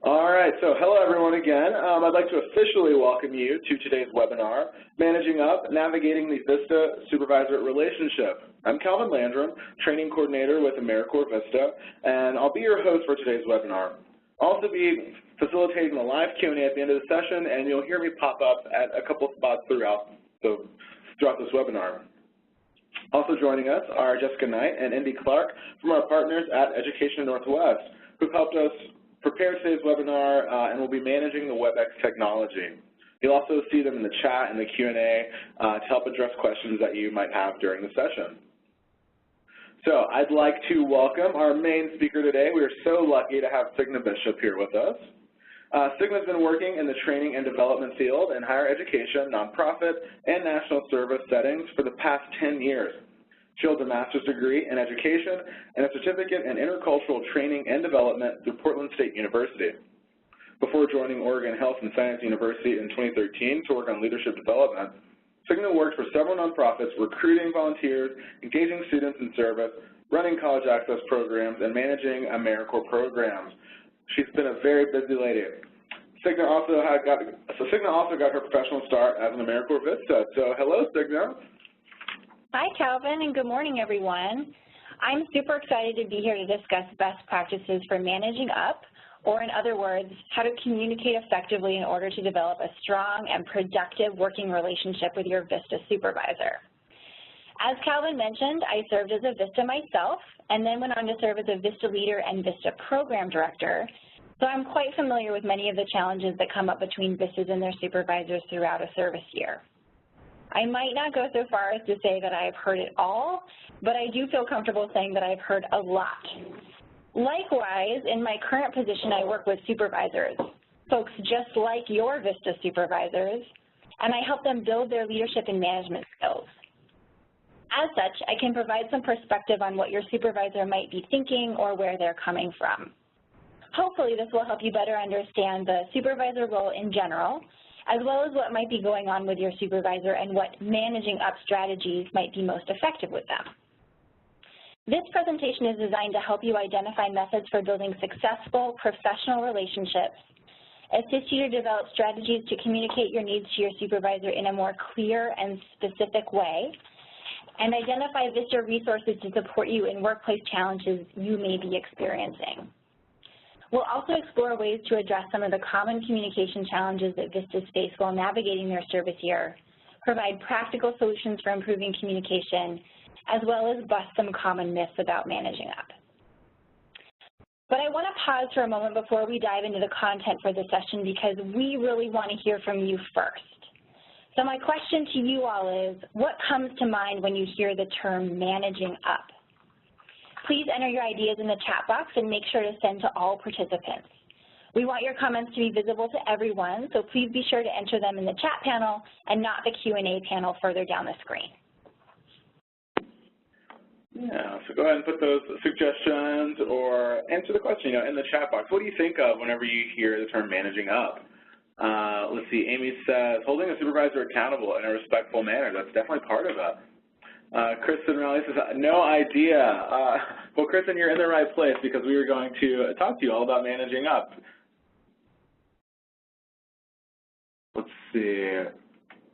All right, so hello everyone again. I'd like to officially welcome you to today's webinar, Managing Up, Navigating the Vista Supervisor Relationship. I'm Calvin Landrum, Training Coordinator with AmeriCorps Vista, and I'll be your host for today's webinar. I'll also be facilitating a live Q&A at the end of the session, and you'll hear me pop up at a couple spots throughout this webinar. Also joining us are Jessica Knight and Indy Clark from our partners at Education Northwest, who've helped us prepare today's webinar and will be managing the WebEx technology. You'll also see them in the chat and the Q&A to help address questions that you might have during the session. So I'd like to welcome our main speaker today. We are so lucky to have Signa Bishop here with us. Signa's been working in the training and development field in higher education, nonprofit, and national service settings for the past 10 years. She holds a master's degree in education and a certificate in intercultural training and development through Portland State University. Before joining Oregon Health and Science University in 2013 to work on leadership development, Signa worked for several nonprofits recruiting volunteers, engaging students in service, running college access programs, and managing AmeriCorps programs. She's been a very busy lady. Signa also got her professional start as an AmeriCorps Vista. So hello, Signa. Hi, Calvin, and good morning, everyone. I'm super excited to be here to discuss best practices for managing up, or in other words, how to communicate effectively in order to develop a strong and productive working relationship with your VISTA supervisor. As Calvin mentioned, I served as a VISTA myself, and then went on to serve as a VISTA leader and VISTA program director, so I'm quite familiar with many of the challenges that come up between VISTAs and their supervisors throughout a service year. I might not go so far as to say that I have heard it all, but I do feel comfortable saying that I've heard a lot. Likewise, in my current position, I work with supervisors, folks just like your VISTA supervisors, and I help them build their leadership and management skills. As such, I can provide some perspective on what your supervisor might be thinking or where they're coming from. Hopefully, this will help you better understand the supervisor role in general, as well as what might be going on with your supervisor and what managing up strategies might be most effective with them. This presentation is designed to help you identify methods for building successful professional relationships, assist you to develop strategies to communicate your needs to your supervisor in a more clear and specific way, and identify VISTA resources to support you in workplace challenges you may be experiencing. We'll also explore ways to address some of the common communication challenges that VISTAs face while navigating their service year, provide practical solutions for improving communication, as well as bust some common myths about managing up. But I want to pause for a moment before we dive into the content for the session because we really want to hear from you first. So my question to you all is, what comes to mind when you hear the term managing up? Please enter your ideas in the chat box and make sure to send to all participants. We want your comments to be visible to everyone, so please be sure to enter them in the chat panel and not the Q&A panel further down the screen. Yeah, so go ahead and put those suggestions or answer the question, in the chat box. What do you think of whenever you hear the term managing up? Let's see, Amy says, holding a supervisor accountable in a respectful manner. That's definitely part of it. Kristen Raleigh says, no idea. Well, Kristen, you're in the right place because we were going to talk to you all about managing up. Let's see.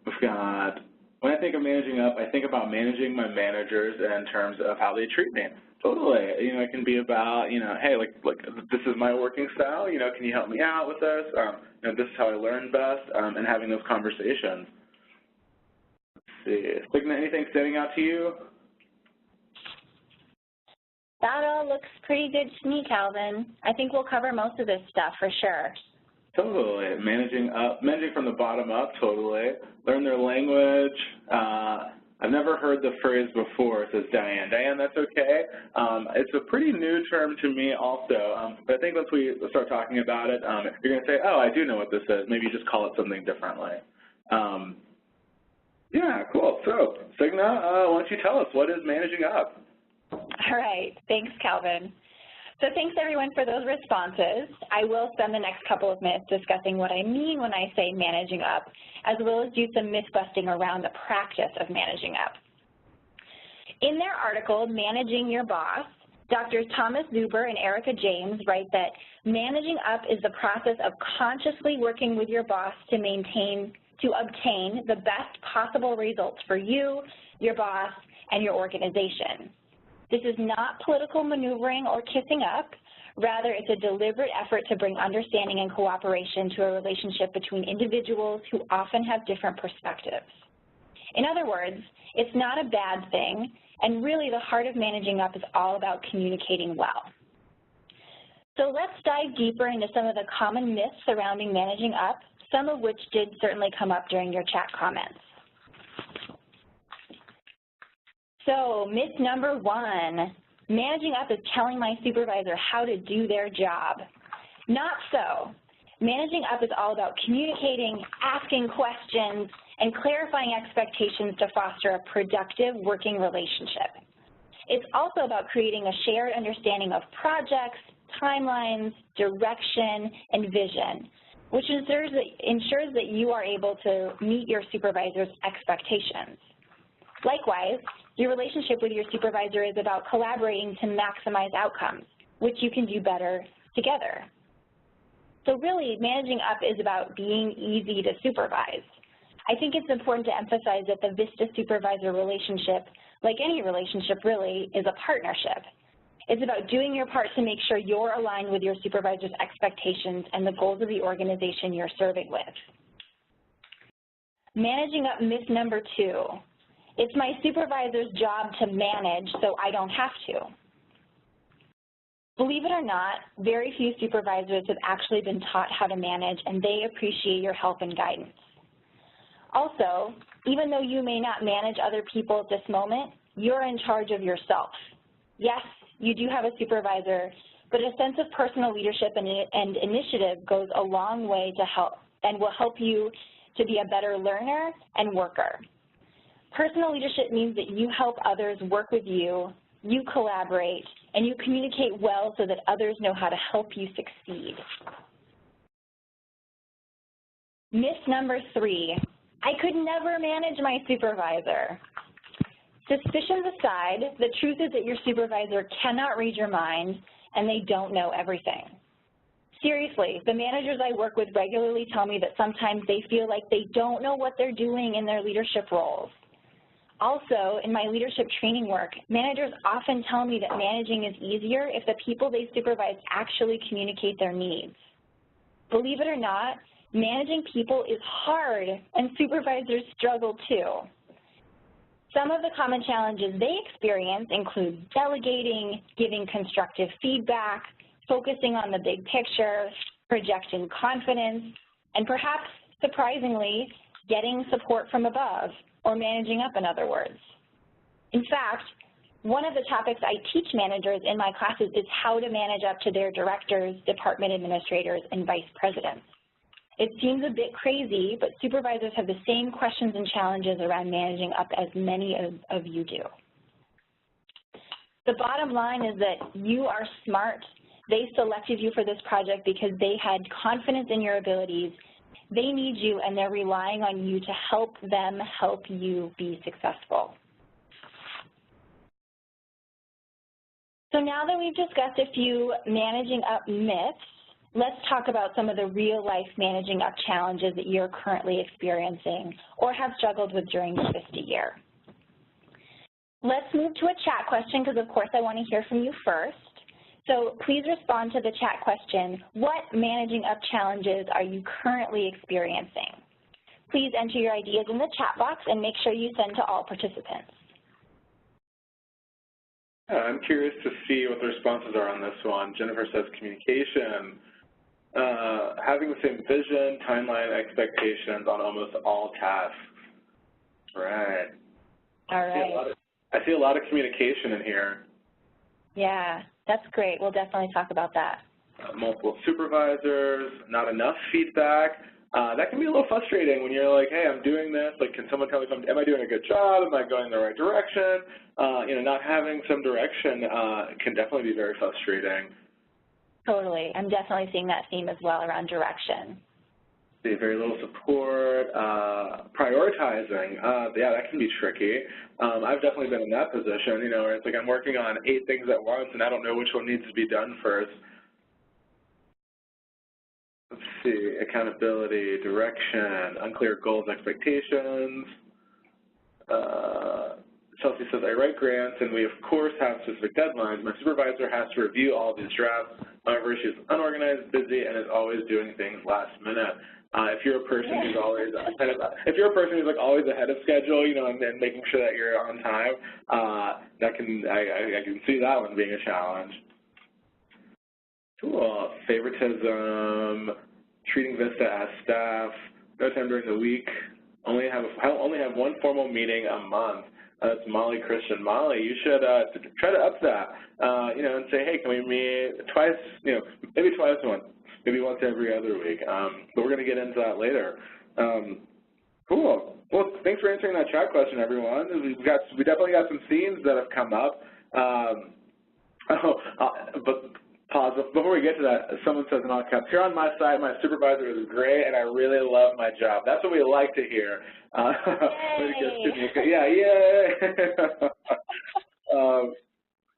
We've got, when I think of managing up, I think about managing my managers in terms of how they treat me. Totally. It can be about, hey, like this is my working style. Can you help me out with this? This is how I learn best, and having those conversations. Let's see. Signa, anything standing out to you? That all looks pretty good to me, Calvin. I think we'll cover most of this stuff for sure. Totally. Managing from the bottom up, totally. Learn their language. I've never heard the phrase before, says Diane. Diane, that's okay. It's a pretty new term to me also, but I think once we start talking about it, you're going to say, oh, I do know what this is. Maybe you just call it something differently. Yeah, cool. So, Signa, why don't you tell us, what is managing up? All right. Thanks, Calvin. So thanks, everyone, for those responses. I will spend the next couple of minutes discussing what I mean when I say managing up, as well as do some myth-busting around the practice of managing up. In their article, Managing Your Boss, Doctors Thomas Zuber and Erica James write that managing up is the process of consciously working with your boss to obtain the best possible results for you, your boss, and your organization. This is not political maneuvering or kissing up. Rather, it's a deliberate effort to bring understanding and cooperation to a relationship between individuals who often have different perspectives. In other words, it's not a bad thing, and really the heart of managing up is all about communicating well. So let's dive deeper into some of the common myths surrounding managing up, some of which did certainly come up during your chat comments. So myth number 1, managing up is telling my supervisor how to do their job. Not so. Managing up is all about communicating, asking questions, and clarifying expectations to foster a productive working relationship. It's also about creating a shared understanding of projects, timelines, direction, and vision, which ensures that you are able to meet your supervisor's expectations. Likewise, your relationship with your supervisor is about collaborating to maximize outcomes, which you can do better together. So really, managing up is about being easy to supervise. I think it's important to emphasize that the VISTA supervisor relationship, like any relationship really, is a partnership. It's about doing your part to make sure you're aligned with your supervisor's expectations and the goals of the organization you're serving with. Managing up myth number 2. It's my supervisor's job to manage, so I don't have to. Believe it or not, very few supervisors have actually been taught how to manage, and they appreciate your help and guidance. Also, even though you may not manage other people at this moment, you're in charge of yourself. Yes, you do have a supervisor, but a sense of personal leadership and initiative goes a long way to help and will help you to be a better learner and worker. Personal leadership means that you help others work with you, you collaborate, and you communicate well so that others know how to help you succeed. Myth number 3, I could never manage my supervisor. Suspicions aside, the truth is that your supervisor cannot read your mind and they don't know everything. Seriously, the managers I work with regularly tell me that sometimes they feel like they don't know what they're doing in their leadership roles. Also, in my leadership training work, managers often tell me that managing is easier if the people they supervise actually communicate their needs. Believe it or not, managing people is hard, and supervisors struggle too. Some of the common challenges they experience include delegating, giving constructive feedback, focusing on the big picture, projecting confidence, and perhaps, surprisingly, getting support from above, or managing up, in other words. In fact, one of the topics I teach managers in my classes is how to manage up to their directors, department administrators, and vice presidents. It seems a bit crazy, but supervisors have the same questions and challenges around managing up as many of you do. The bottom line is that you are smart. They selected you for this project because they had confidence in your abilities. They need you, and they're relying on you to help them help you be successful. So now that we've discussed a few managing up myths, let's talk about some of the real-life managing up challenges that you're currently experiencing or have struggled with during the VISTA year. Let's move to a chat question because, of course, I want to hear from you first. So please respond to the chat question, what managing up challenges are you currently experiencing? Please enter your ideas in the chat box and make sure you send to all participants. I'm curious to see what the responses are on this one. Jennifer says communication, having the same vision, timeline, expectations on almost all tasks. Right. All right. I see a lot of communication in here. Yeah. That's great. We'll definitely talk about that. Multiple supervisors, not enough feedback. That can be a little frustrating when you're like, hey, I'm doing this. Like, can someone tell me, am I doing a good job? Am I going in the right direction? Not having some direction can definitely be very frustrating. Totally. I'm definitely seeing that theme as well around direction. very little support, prioritizing. Yeah, that can be tricky. I've definitely been in that position, where it's like I'm working on 8 things at once and I don't know which one needs to be done first. Let's see, accountability, direction, unclear goals, expectations. Chelsea says, I write grants and we of course have specific deadlines. My supervisor has to review all of these drafts. However, she's unorganized, busy, and is always doing things last minute. If you're a person who's always if you're a person who's like always ahead of schedule, and making sure that you're on time, I can see that one being a challenge. Cool. Favoritism, treating VISTA as staff, no time during the week, only have one formal meeting a month. That's Molly Christian. Molly, you should try to up that, and say, hey, can we meet twice, maybe twice a month, maybe once every other week. But we're going to get into that later. Cool. Well, thanks for answering that chat question, everyone. We definitely got some themes that have come up. But pause. Before we get to that, someone says in all caps, here on my side, my supervisor is great, and I really love my job. That's what we like to hear. Yeah, yay.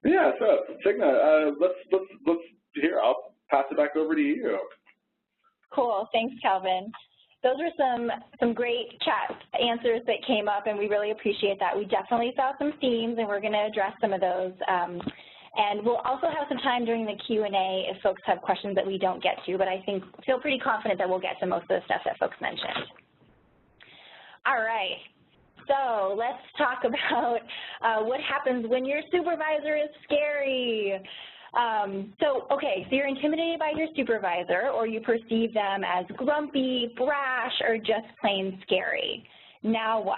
Yeah, so, Signa, let's hear. I'll pass it back over to you. Cool. Thanks, Calvin. Those were some great chat answers that came up, and we really appreciate that. We definitely saw some themes, and we're going to address some of those. And we'll also have some time during the Q&A if folks have questions that we don't get to, but I feel pretty confident that we'll get to most of the stuff that folks mentioned. All right, so let's talk about what happens when your supervisor is scary. So you're intimidated by your supervisor, or you perceive them as grumpy, brash, or just plain scary. Now what?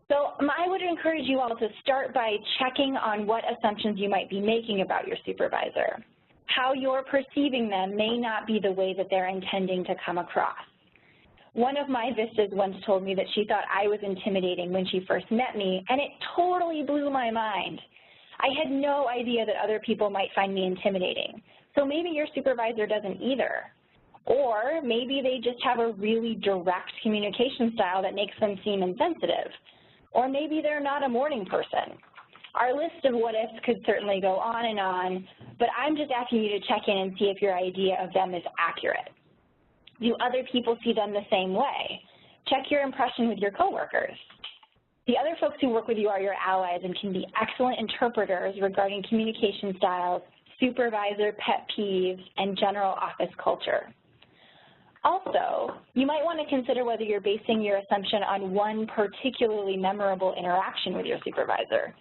So I would encourage you all to start by checking on what assumptions you might be making about your supervisor. How you're perceiving them may not be the way that they're intending to come across. One of my VISTAs once told me that she thought I was intimidating when she first met me, and it totally blew my mind. I had no idea that other people might find me intimidating. So maybe your supervisor doesn't either. Or maybe they just have a really direct communication style that makes them seem insensitive. Or maybe they're not a morning person. Our list of what-ifs could certainly go on, but I'm just asking you to check in and see if your idea of them is accurate. Do other people see them the same way? Check your impression with your coworkers. The other folks who work with you are your allies and can be excellent interpreters regarding communication styles, supervisor pet peeves, and general office culture. Also, you might want to consider whether you're basing your assumption on one particularly memorable interaction with your supervisor.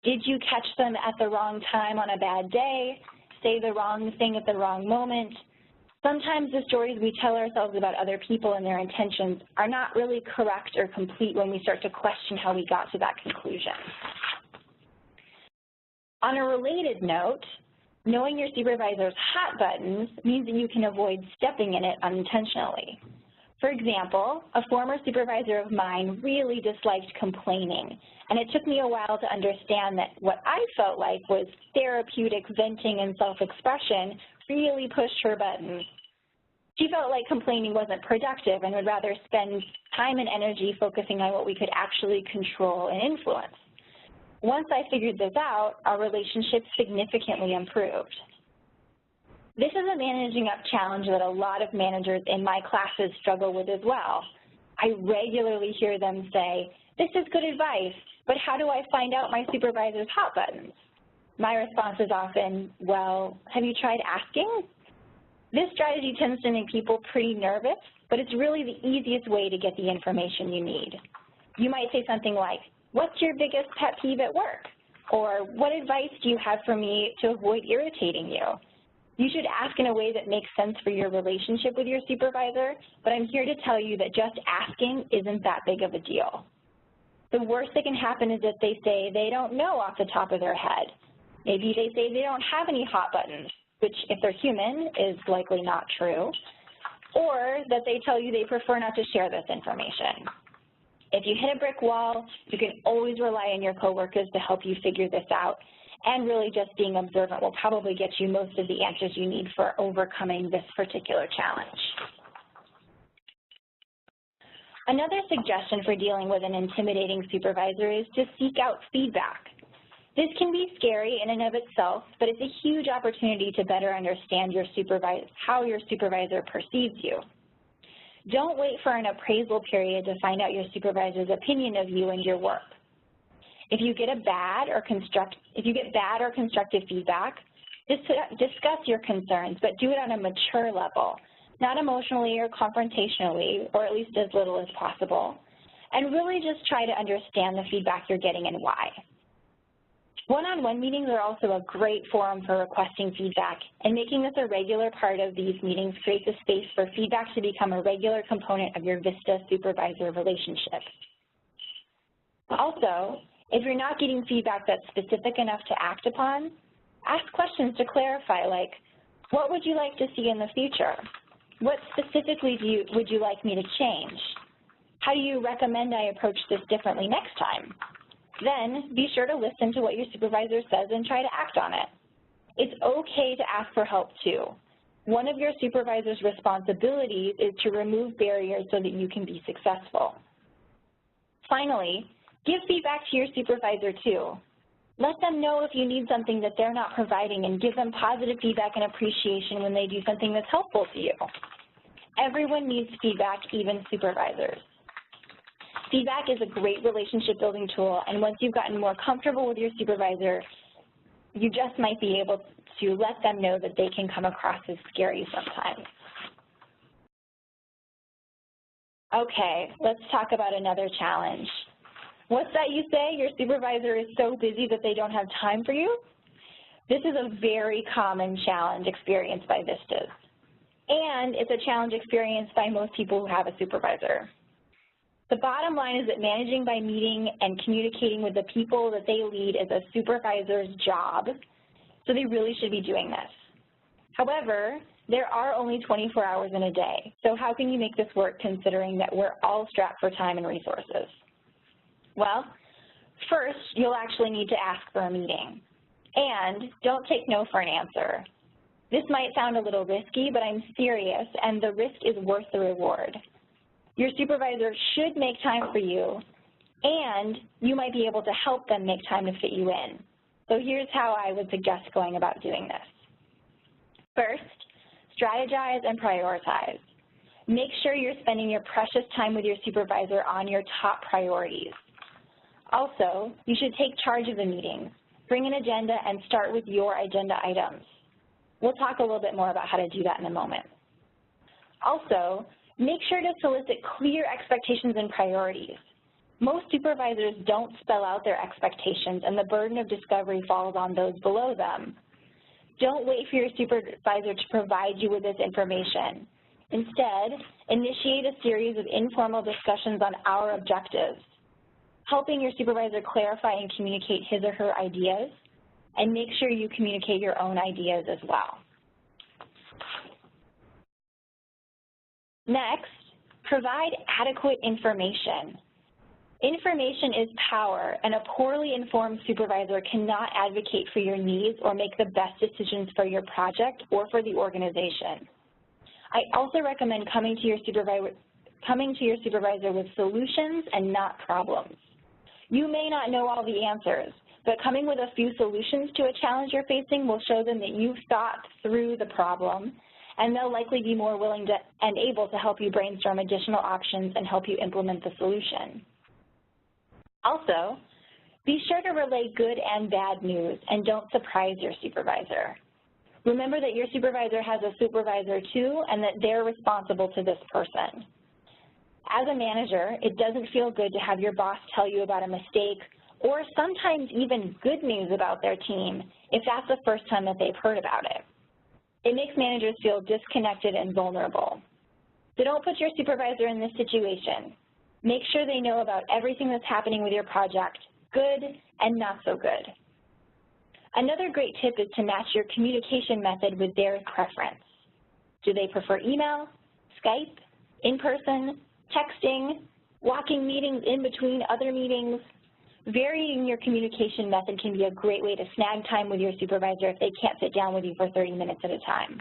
Did you catch them at the wrong time on a bad day, say the wrong thing at the wrong moment? Sometimes the stories we tell ourselves about other people and their intentions are not really correct or complete when we start to question how we got to that conclusion. On a related note, knowing your supervisor's hot buttons means that you can avoid stepping in it unintentionally. For example, a former supervisor of mine really disliked complaining, and it took me a while to understand that what I felt like was therapeutic venting and self-expression really pushed her buttons. She felt like complaining wasn't productive and would rather spend time and energy focusing on what we could actually control and influence. Once I figured this out, our relationship significantly improved. This is a managing up challenge that a lot of managers in my classes struggle with as well. I regularly hear them say, this is good advice, but how do I find out my supervisor's hot buttons? My response is often, well, have you tried asking? This strategy tends to make people pretty nervous, but it's really the easiest way to get the information you need. You might say something like, what's your biggest pet peeve at work? Or what advice do you have for me to avoid irritating you? You should ask in a way that makes sense for your relationship with your supervisor, but I'm here to tell you that just asking isn't that big of a deal. The worst that can happen is that they say they don't know off the top of their head. Maybe they say they don't have any hot buttons, which if they're human is likely not true, or that they tell you they prefer not to share this information. If you hit a brick wall, you can always rely on your coworkers to help you figure this out, and really just being observant will probably get you most of the answers you need for overcoming this particular challenge. Another suggestion for dealing with an intimidating supervisor is to seek out feedback. This can be scary in and of itself, but it's a huge opportunity to better understand how your supervisor perceives you. Don't wait for an appraisal period to find out your supervisor's opinion of you and your work. If you get bad or constructive feedback, discuss your concerns, but do it on a mature level, not emotionally or confrontationally, or at least as little as possible, and really just try to understand the feedback you're getting and why. One-on-one meetings are also a great forum for requesting feedback, and making this a regular part of these meetings creates a space for feedback to become a regular component of your VISTA supervisor relationship. Also, if you're not getting feedback that's specific enough to act upon, ask questions to clarify, like, what would you like to see in the future? What specifically would you like me to change? How do you recommend I approach this differently next time? Then be sure to listen to what your supervisor says and try to act on it. It's okay to ask for help too. One of your supervisor's responsibilities is to remove barriers so that you can be successful. Finally, give feedback to your supervisor too. Let them know if you need something that they're not providing, and give them positive feedback and appreciation when they do something that's helpful to you. Everyone needs feedback, even supervisors. Feedback is a great relationship building tool, and once you've gotten more comfortable with your supervisor, you just might be able to let them know that they can come across as scary sometimes. Okay, let's talk about another challenge. What's that you say? Your supervisor is so busy that they don't have time for you? This is a very common challenge experienced by VISTAs, and it's a challenge experienced by most people who have a supervisor. The bottom line is that managing by meeting and communicating with the people that they lead is a supervisor's job, so they really should be doing this. However, there are only 24 hours in a day, so how can you make this work considering that we're all strapped for time and resources? Well, first, you'll actually need to ask for a meeting, and don't take no for an answer. This might sound a little risky, but I'm serious, and the risk is worth the reward. Your supervisor should make time for you, and you might be able to help them make time to fit you in. So here's how I would suggest going about doing this. First, strategize and prioritize. Make sure you're spending your precious time with your supervisor on your top priorities. Also, you should take charge of the meetings. Bring an agenda and start with your agenda items. We'll talk a little bit more about how to do that in a moment. Also, make sure to solicit clear expectations and priorities. Most supervisors don't spell out their expectations, and the burden of discovery falls on those below them. Don't wait for your supervisor to provide you with this information. Instead, initiate a series of informal discussions on our objectives, helping your supervisor clarify and communicate his or her ideas, and make sure you communicate your own ideas as well. Next, provide adequate information. Information is power, and a poorly informed supervisor cannot advocate for your needs or make the best decisions for your project or for the organization. I also recommend coming to your supervisor with solutions and not problems. You may not know all the answers, but coming with a few solutions to a challenge you're facing will show them that you've thought through the problem, and they'll likely be more willing to and able to help you brainstorm additional options and help you implement the solution. Also, be sure to relay good and bad news, and don't surprise your supervisor. Remember that your supervisor has a supervisor too, and that they're responsible to this person. As a manager, it doesn't feel good to have your boss tell you about a mistake, or sometimes even good news about their team, if that's the first time that they've heard about it. It makes managers feel disconnected and vulnerable. So don't put your supervisor in this situation. Make sure they know about everything that's happening with your project, good and not so good. Another great tip is to match your communication method with their preference. Do they prefer email, Skype, in-person, texting, walking meetings in between other meetings? Varying your communication method can be a great way to snag time with your supervisor if they can't sit down with you for 30 minutes at a time.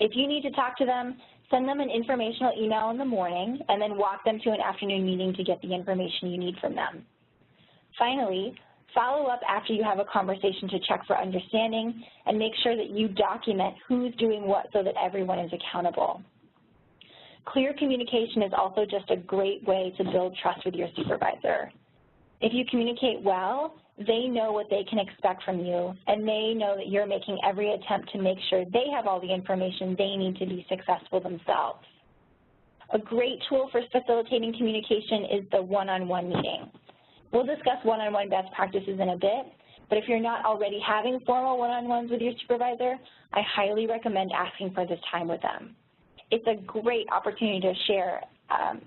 If you need to talk to them, Send them an informational email in the morning, and then walk them to an afternoon meeting to get the information you need from them. Finally, follow up after you have a conversation to check for understanding and make sure that you document who's doing what so that everyone is accountable. Clear communication is also just a great way to build trust with your supervisor. If you communicate well, they know what they can expect from you, and they know that you're making every attempt to make sure they have all the information they need to be successful themselves. A great tool for facilitating communication is the one-on-one meeting. We'll discuss one-on-one best practices in a bit, but if you're not already having formal one-on-ones with your supervisor, I highly recommend asking for this time with them. It's a great opportunity to share,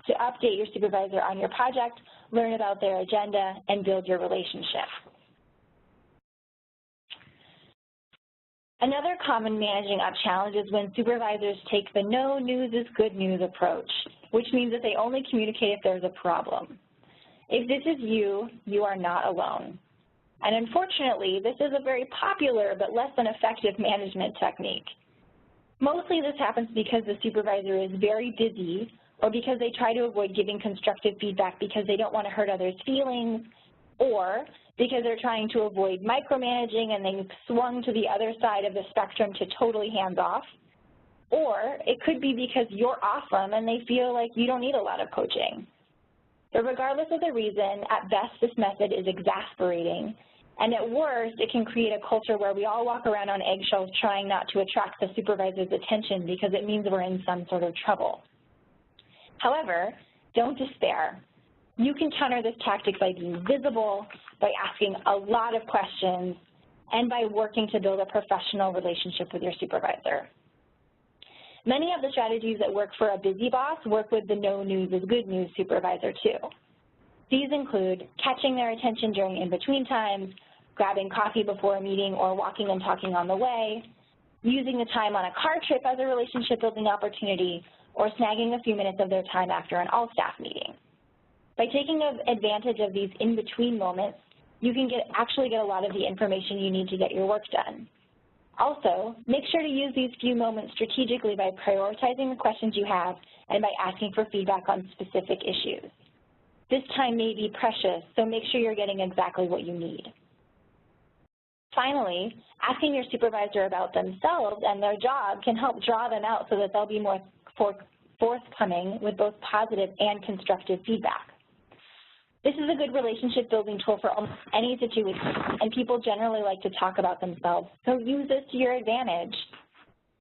to update your supervisor on your project, learn about their agenda, and build your relationship. Another common managing up challenge is when supervisors take the no news is good news approach, which means that they only communicate if there's a problem. If this is you, you are not alone. And unfortunately, this is a very popular but less than effective management technique. Mostly this happens because the supervisor is very busy or because they try to avoid giving constructive feedback because they don't want to hurt others' feelings, or because they're trying to avoid micromanaging and they've swung to the other side of the spectrum to totally hands-off, or it could be because you're awesome and they feel like you don't need a lot of coaching. But regardless of the reason, at best this method is exasperating, and at worst it can create a culture where we all walk around on eggshells trying not to attract the supervisor's attention because it means we're in some sort of trouble. However, don't despair. You can counter this tactic by being visible, by asking a lot of questions, and by working to build a professional relationship with your supervisor. Many of the strategies that work for a busy boss work with the no news is good news supervisor too. These include catching their attention during in-between times, grabbing coffee before a meeting or walking and talking on the way, using the time on a car trip as a relationship building opportunity, or snagging a few minutes of their time after an all-staff meeting. By taking advantage of these in-between moments, you can actually get a lot of the information you need to get your work done. Also, make sure to use these few moments strategically by prioritizing the questions you have and by asking for feedback on specific issues. This time may be precious, so make sure you're getting exactly what you need. Finally, asking your supervisor about themselves and their job can help draw them out so that they'll be more forthcoming with both positive and constructive feedback. This is a good relationship building tool for almost any situation, and people generally like to talk about themselves, so use this to your advantage.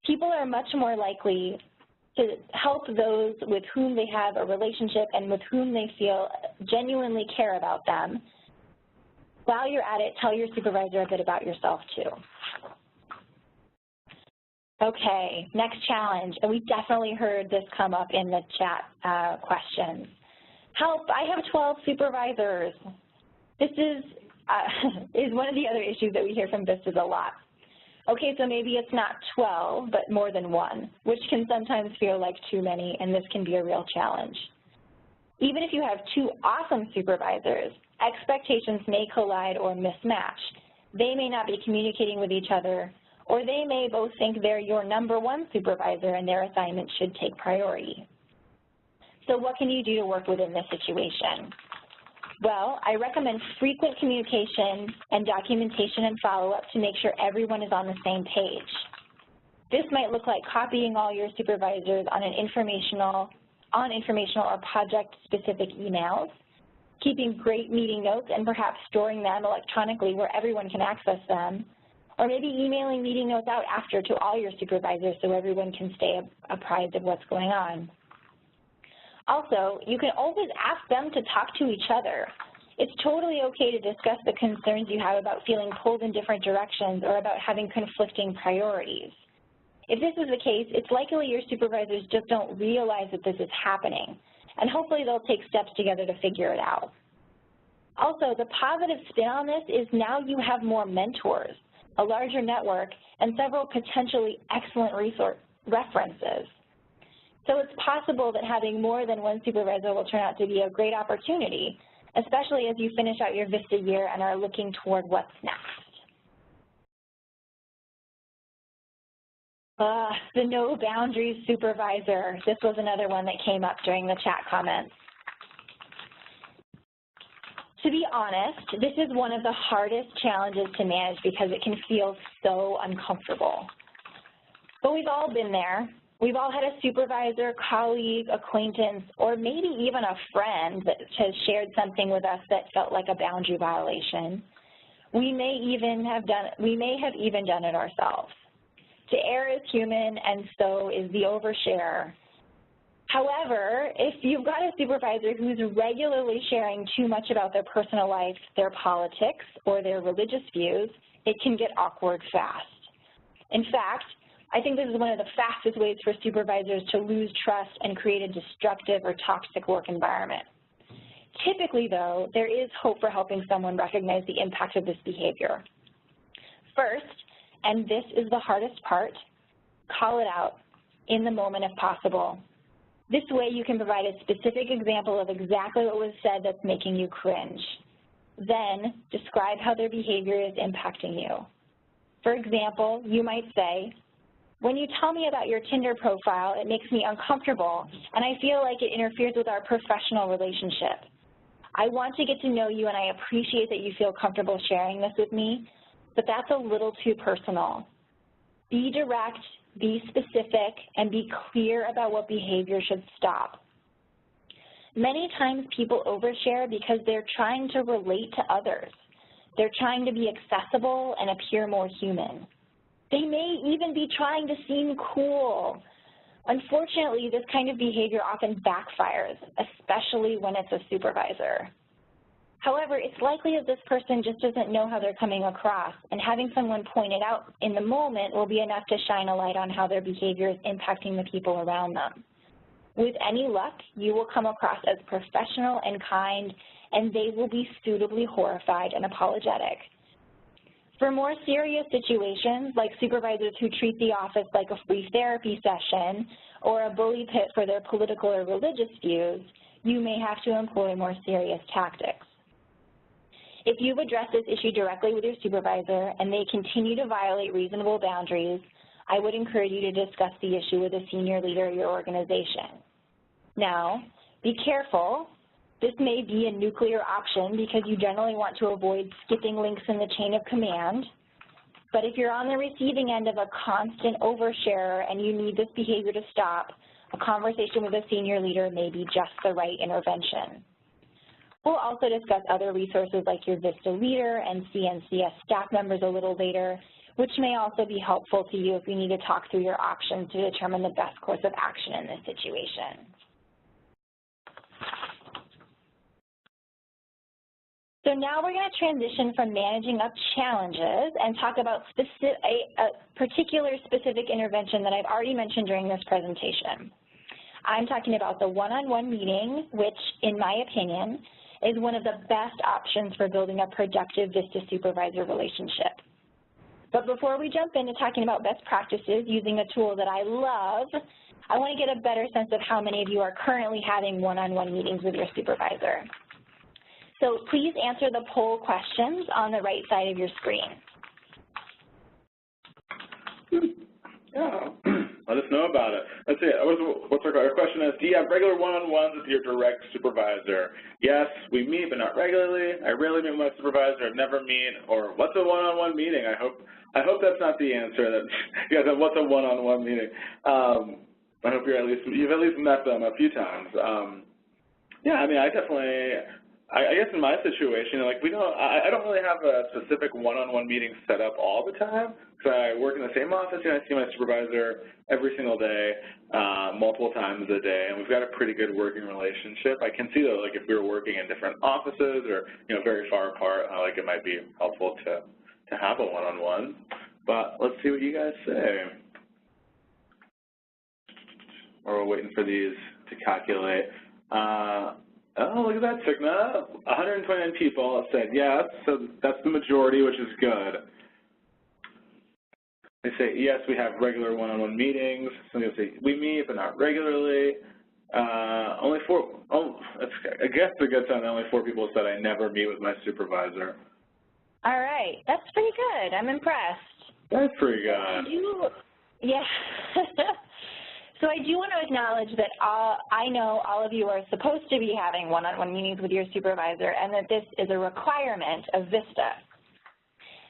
People are much more likely to help those with whom they have a relationship and with whom they feel genuinely care about them. While you're at it, tell your supervisor a bit about yourself too. Okay, next challenge, and we definitely heard this come up in the chat questions. Help, I have 12 supervisors. This is one of the other issues that we hear from VISTAs a lot. Okay, so maybe it's not 12, but more than one, which can sometimes feel like too many, and this can be a real challenge. Even if you have 2 awesome supervisors, expectations may collide or mismatch. They may not be communicating with each other, or they may both think they're your #1 supervisor and their assignment should take priority. So what can you do to work within this situation? Well, I recommend frequent communication and documentation and follow-up to make sure everyone is on the same page. This might look like copying all your supervisors on informational or project-specific emails, keeping great meeting notes and perhaps storing them electronically where everyone can access them, or maybe emailing meeting notes out after to all your supervisors so everyone can stay apprised of what's going on. Also, you can always ask them to talk to each other. It's totally okay to discuss the concerns you have about feeling pulled in different directions or about having conflicting priorities. If this is the case, it's likely your supervisors just don't realize that this is happening, and hopefully they'll take steps together to figure it out. Also, the positive spin on this is now you have more mentors, a larger network, and several potentially excellent references. So it's possible that having more than one supervisor will turn out to be a great opportunity, especially as you finish out your VISTA year and are looking toward what's next. The no boundaries supervisor. This was another one that came up during the chat comments. To be honest, this is one of the hardest challenges to manage because it can feel so uncomfortable. But we've all been there. We've all had a supervisor, colleague, acquaintance, or maybe even a friend that has shared something with us that felt like a boundary violation. We may have even done it ourselves. To err is human, and so is the overshare. However, if you've got a supervisor who's regularly sharing too much about their personal life, their politics, or their religious views, it can get awkward fast. In fact, I think this is one of the fastest ways for supervisors to lose trust and create a destructive or toxic work environment. Typically, though, there is hope for helping someone recognize the impact of this behavior. First, and this is the hardest part, call it out in the moment if possible. This way you can provide a specific example of exactly what was said that's making you cringe. Then describe how their behavior is impacting you. For example, you might say, when you tell me about your Tinder profile, it makes me uncomfortable, and I feel like it interferes with our professional relationship. I want to get to know you, and I appreciate that you feel comfortable sharing this with me, but that's a little too personal. Be direct, be specific, and be clear about what behavior should stop. Many times people overshare because they're trying to relate to others. They're trying to be accessible and appear more human. They may even be trying to seem cool. Unfortunately, this kind of behavior often backfires, especially when it's a supervisor. However, it's likely that this person just doesn't know how they're coming across, and having someone point it out in the moment will be enough to shine a light on how their behavior is impacting the people around them. With any luck, you will come across as professional and kind, and they will be suitably horrified and apologetic. For more serious situations, like supervisors who treat the office like a free therapy session or a bully pit for their political or religious views, you may have to employ more serious tactics. If you've addressed this issue directly with your supervisor and they continue to violate reasonable boundaries, I would encourage you to discuss the issue with a senior leader of your organization. Now, be careful. This may be a nuclear option because you generally want to avoid skipping links in the chain of command. But if you're on the receiving end of a constant oversharer and you need this behavior to stop, a conversation with a senior leader may be just the right intervention. We'll also discuss other resources like your VISTA leader and CNCS staff members a little later, which may also be helpful to you if you need to talk through your options to determine the best course of action in this situation. So now we're going to transition from managing up challenges and talk about a particular specific intervention that I've already mentioned during this presentation. I'm talking about the one-on-one meeting, which, in my opinion, is one of the best options for building a productive VISTA supervisor relationship. But before we jump into talking about best practices using a tool that I love, I want to get a better sense of how many of you are currently having one-on-one meetings with your supervisor. So please answer the poll questions on the right side of your screen. Yeah, let us know about it. Let's see, what's our question is, do you have regular one-on-ones with your direct supervisor? Yes, we meet, but not regularly. I rarely meet with my supervisor. I've never meet. Or what's a one-on-one meeting? I hope that's not the answer. That you guys have what's a one-on-one meeting. I hope you've at least met them a few times. Yeah, I mean, I guess in my situation, like I don't really have a specific one-on-one meeting set up all the time, because I work in the same office and I see my supervisor every single day, multiple times a day, and we've got a pretty good working relationship. I can see though, like if we were working in different offices or very far apart, like it might be helpful to have a one-on-one. But let's see what you guys say. Or we're waiting for these to calculate. Oh, look at that, Cigna. 129 people said yes, so that's the majority, which is good. They say, yes, we have regular one-on-one meetings. Some people say, we meet, but not regularly. Only 4, I guess the good sign, only 4 people said I never meet with my supervisor. All right, that's pretty good. I'm impressed. That's pretty good. Yeah, I do want to acknowledge that I know all of you are supposed to be having one-on-one meetings with your supervisor and that this is a requirement of VISTA.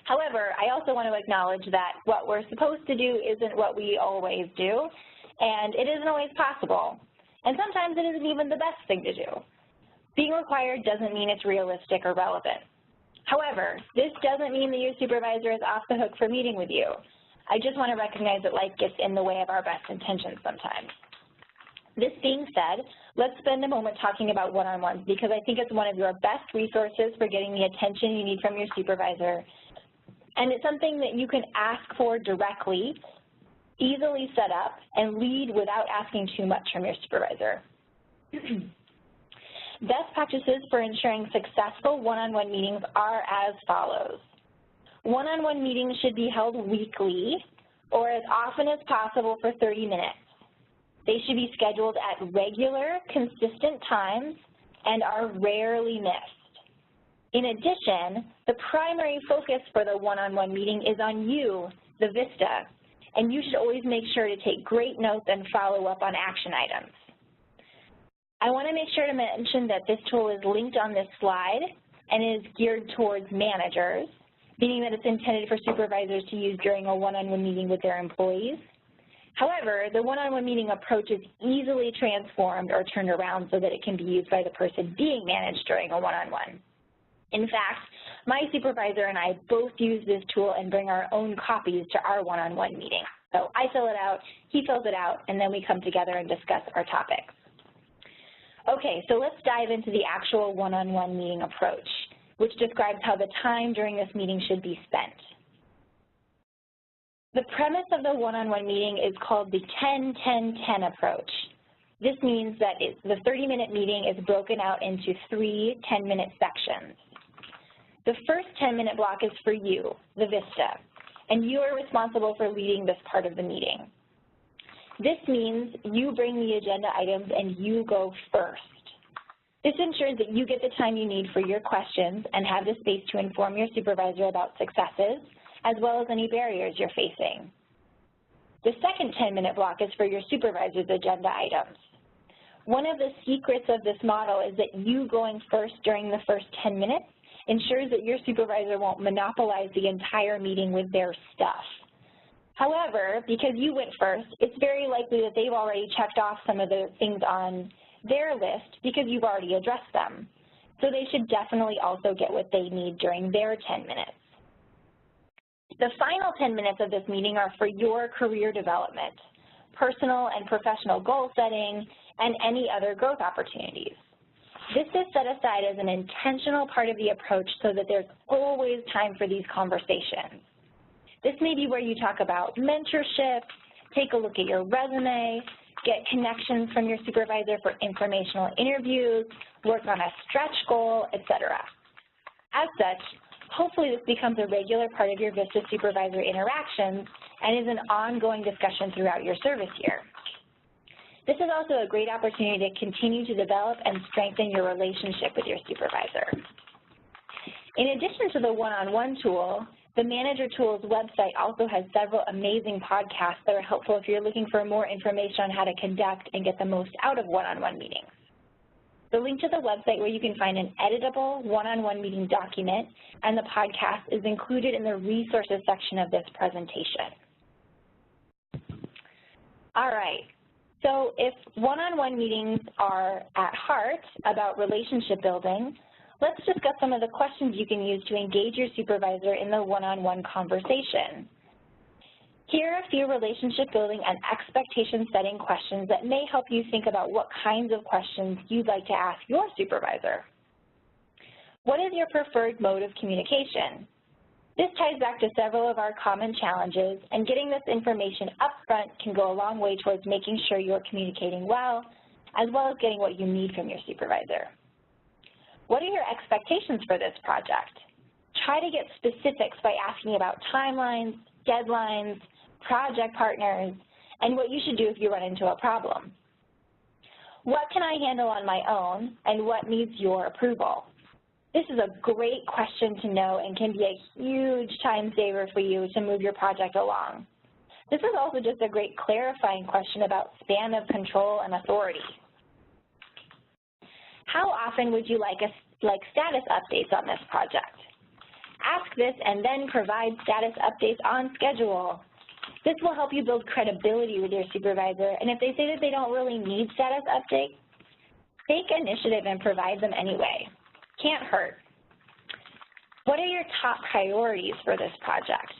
However, I also want to acknowledge that what we're supposed to do isn't what we always do, and it isn't always possible. And sometimes it isn't even the best thing to do. Being required doesn't mean it's realistic or relevant. However, this doesn't mean that your supervisor is off the hook for meeting with you. I just want to recognize that life gets in the way of our best intentions sometimes. This being said, let's spend a moment talking about one-on-ones because I think it's one of your best resources for getting the attention you need from your supervisor. And it's something that you can ask for directly, easily set up, and lead without asking too much from your supervisor. Best practices for ensuring successful one-on-one meetings are as follows. One-on-one meetings should be held weekly or as often as possible for 30 minutes. They should be scheduled at regular, consistent times and are rarely missed. In addition, the primary focus for the one-on-one meeting is on you, the VISTA, and you should always make sure to take great notes and follow up on action items. I want to make sure to mention that this tool is linked on this slide and is geared towards managers, meaning that it's intended for supervisors to use during a one-on-one meeting with their employees. However, the one-on-one meeting approach is easily transformed or turned around so that it can be used by the person being managed during a one-on-one. In fact, my supervisor and I both use this tool and bring our own copies to our one-on-one meeting. So I fill it out, he fills it out, and then we come together and discuss our topics. Okay, so let's dive into the actual one-on-one meeting approach, which describes how the time during this meeting should be spent. The premise of the one-on-one meeting is called the 10-10-10 approach. This means that the 30-minute meeting is broken out into 3 10-minute sections. The first 10-minute block is for you, the VISTA, and you are responsible for leading this part of the meeting. This means you bring the agenda items and you go first. This ensures that you get the time you need for your questions and have the space to inform your supervisor about successes, as well as any barriers you're facing. The second 10-minute block is for your supervisor's agenda items. One of the secrets of this model is that you going first during the first 10 minutes ensures that your supervisor won't monopolize the entire meeting with their stuff. However, because you went first, it's very likely that they've already checked off some of the things on their list because you've already addressed them. So they should definitely also get what they need during their 10 minutes. The final 10 minutes of this meeting are for your career development, personal and professional goal setting, and any other growth opportunities. This is set aside as an intentional part of the approach so that there's always time for these conversations. This may be where you talk about mentorship, take a look at your resume, get connections from your supervisor for informational interviews, work on a stretch goal, etc. As such, hopefully this becomes a regular part of your VISTA supervisor interactions and is an ongoing discussion throughout your service year. This is also a great opportunity to continue to develop and strengthen your relationship with your supervisor. In addition to the one-on-one tool, the Manager Tools website also has several amazing podcasts that are helpful if you're looking for more information on how to conduct and get the most out of one-on-one meetings. The link to the website where you can find an editable one-on-one meeting document and the podcast is included in the resources section of this presentation. All right, so if one-on-one meetings are at heart about relationship building, let's discuss some of the questions you can use to engage your supervisor in the one-on-one conversation. Here are a few relationship building and expectation setting questions that may help you think about what kinds of questions you'd like to ask your supervisor. What is your preferred mode of communication? This ties back to several of our common challenges, and getting this information up front can go a long way towards making sure you're communicating well as getting what you need from your supervisor. What are your expectations for this project? Try to get specifics by asking about timelines, deadlines, project partners, and what you should do if you run into a problem. What can I handle on my own, and what needs your approval? This is a great question to know and can be a huge time saver for you to move your project along. This is also just a great clarifying question about span of control and authority. How often would you like status updates on this project? Ask this and then provide status updates on schedule. This will help you build credibility with your supervisor, and if they say that they don't really need status updates, take initiative and provide them anyway. Can't hurt. What are your top priorities for this project?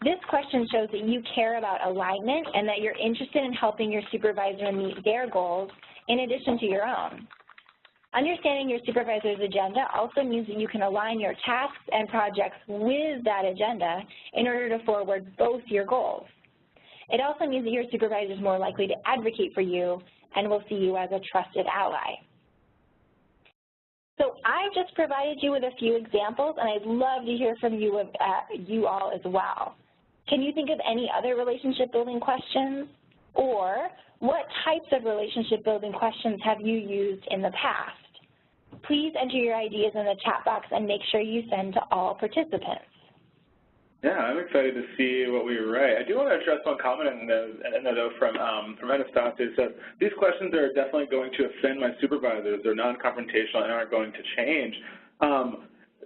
This question shows that you care about alignment and that you're interested in helping your supervisor meet their goals in addition to your own. Understanding your supervisor's agenda also means that you can align your tasks and projects with that agenda in order to forward both your goals. It also means that your supervisor is more likely to advocate for you and will see you as a trusted ally. So I just provided you with a few examples, and I'd love to hear from you all as well. Can you think of any other relationship building questions? Or what types of relationship building questions have you used in the past? Please enter your ideas in the chat box and make sure you send to all participants. Yeah, I'm excited to see what we write. I do want to address one comment in there though from Anastasio. So these questions are definitely going to offend my supervisors. They're non-confrontational and aren't going to change.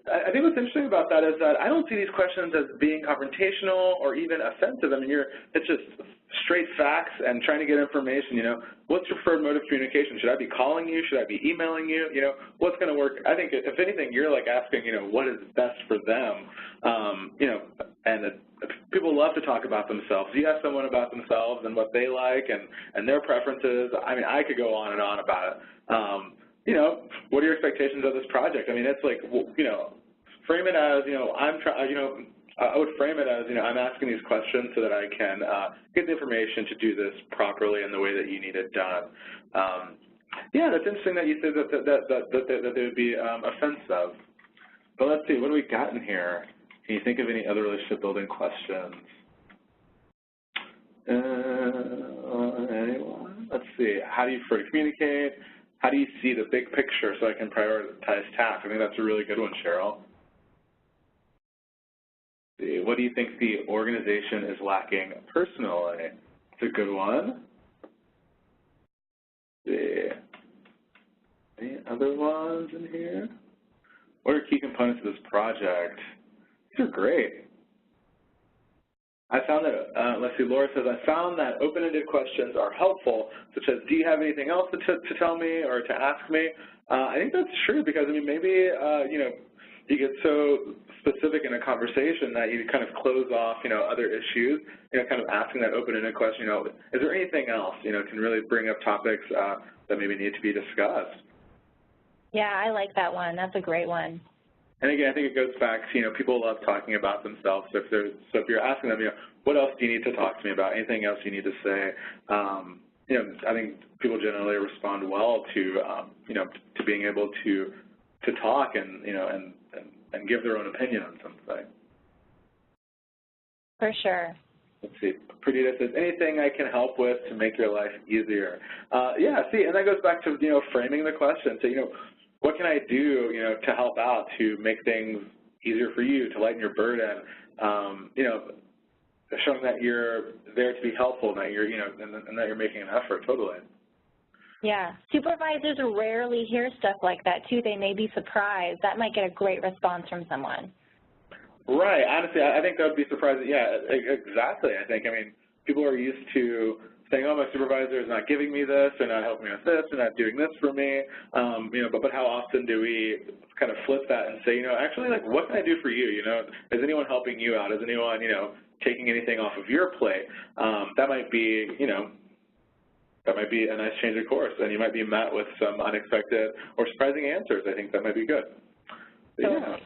I think what's interesting about that is that I don't see these questions as being confrontational or even offensive. I mean, it's just straight facts and trying to get information, you know. What's your preferred mode of communication? Should I be calling you? Should I be emailing you? You know, what's going to work? I think, if anything, you're like asking, you know, what is best for them? You know, and people love to talk about themselves. You ask someone about themselves and what they like and their preferences. I mean, I could go on and on about it. You know, what are your expectations of this project? I mean, it's like, you know, frame it as, you know, I would frame it as, you know, I'm asking these questions so that I can get the information to do this properly in the way that you need it done. Yeah, that's interesting that you said that they would be offensive. But let's see, what do we got in here? Can you think of any other relationship building questions? Anyone? Let's see, how do you prefer to communicate? How do you see the big picture so I can prioritize tasks? I think that's a really good one, Cheryl. What do you think the organization is lacking personally? It's a good one. Any other ones in here? What are key components of this project? These are great. I found that, let's see, Laura says, I found that open-ended questions are helpful, such as, do you have anything else to tell me or to ask me? I think that's true because, I mean, maybe, you know, you get so specific in a conversation that you kind of close off, you know, other issues, you know, kind of asking that open-ended question, you know, is there anything else, you know, can really bring up topics that maybe need to be discussed. Yeah, I like that one. That's a great one. And again, I think it goes back to, you know, people love talking about themselves. So if you're asking them, you know, what else do you need to talk to me about? Anything else you need to say? You know, I think people generally respond well to, you know, to being able to talk and, you know, and give their own opinion on something. For sure. Let's see. Perdita says, anything I can help with to make your life easier? Yeah, see, and that goes back to, you know, framing the question. So, you know, what can I do, you know, to help out, to make things easier for you, to lighten your burden? You know, showing that you're there to be helpful, that you're, you know, and that you're making an effort, totally. Yeah, supervisors rarely hear stuff like that, too. They may be surprised. That might get a great response from someone. Right. Honestly, I think that would be surprising. Yeah, exactly. I think, I mean, people are used to saying, oh, my supervisor is not giving me this, they're not helping me with this, they're not doing this for me. You know, but how often do we kind of flip that and say, you know, actually, like, what can I do for you? You know, is anyone helping you out? Is anyone, you know, taking anything off of your plate? That might be, you know, that might be a nice change of course, and you might be met with some unexpected or surprising answers. I think that might be good. But, yeah.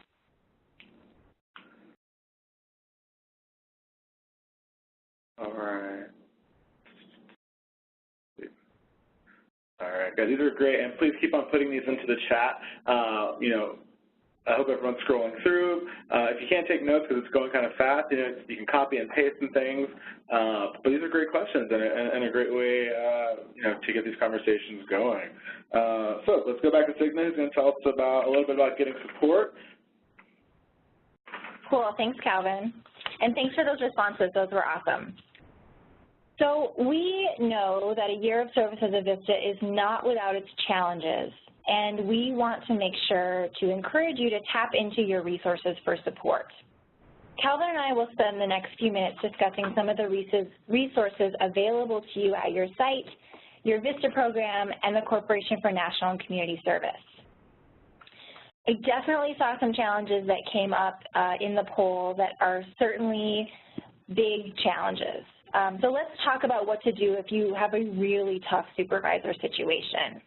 All right. All right, guys, these are great, and please keep on putting these into the chat. You know, I hope everyone's scrolling through. If you can't take notes because it's going kind of fast, you know, you can copy and paste and things. But these are great questions and a great way, you know, to get these conversations going. So let's go back to Signa, who's going to tell us about a little bit about getting support. Cool, thanks, Calvin. And thanks for those responses. Those were awesome. So we know that a year of service as a VISTA is not without its challenges, and we want to make sure to encourage you to tap into your resources for support. Calvin and I will spend the next few minutes discussing some of the resources available to you at your site, your VISTA program, and the Corporation for National and Community Service. I definitely saw some challenges that came up in the poll that are certainly big challenges. So let's talk about what to do if you have a really tough supervisor situation.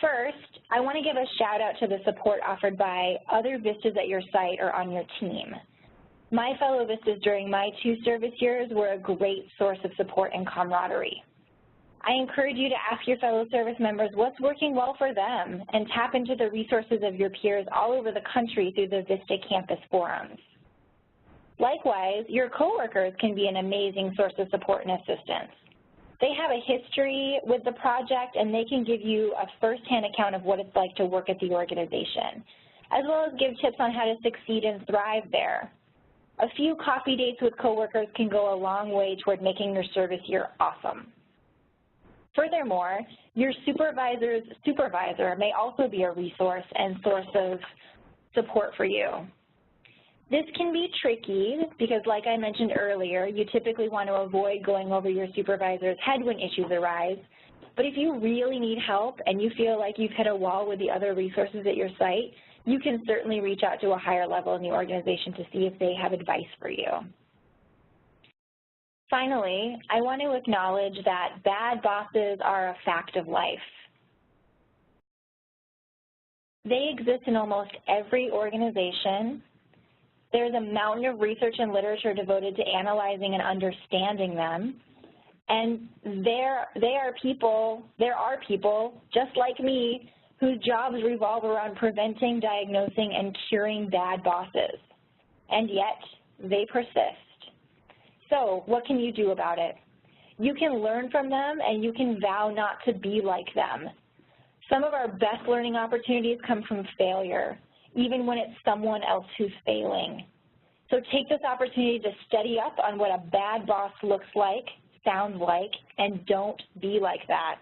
First, I want to give a shout out to the support offered by other VISTAs at your site or on your team. My fellow VISTAs during my 2 service years were a great source of support and camaraderie. I encourage you to ask your fellow service members what's working well for them and tap into the resources of your peers all over the country through the VISTA campus forums. Likewise, your coworkers can be an amazing source of support and assistance. They have a history with the project and they can give you a first-hand account of what it's like to work at the organization, as well as give tips on how to succeed and thrive there. A few coffee dates with coworkers can go a long way toward making your service year awesome. Furthermore, your supervisor's supervisor may also be a resource and source of support for you. This can be tricky because, like I mentioned earlier, you typically want to avoid going over your supervisor's head when issues arise. But if you really need help and you feel like you've hit a wall with the other resources at your site, you can certainly reach out to a higher level in the organization to see if they have advice for you. Finally, I want to acknowledge that bad bosses are a fact of life. They exist in almost every organization. There's a mountain of research and literature devoted to analyzing and understanding them. And there are people, just like me, whose jobs revolve around preventing, diagnosing, and curing bad bosses. And yet, they persist. So what can you do about it? You can learn from them and you can vow not to be like them. Some of our best learning opportunities come from failure, even when it's someone else who's failing. So take this opportunity to study up on what a bad boss looks like, sounds like, and don't be like that.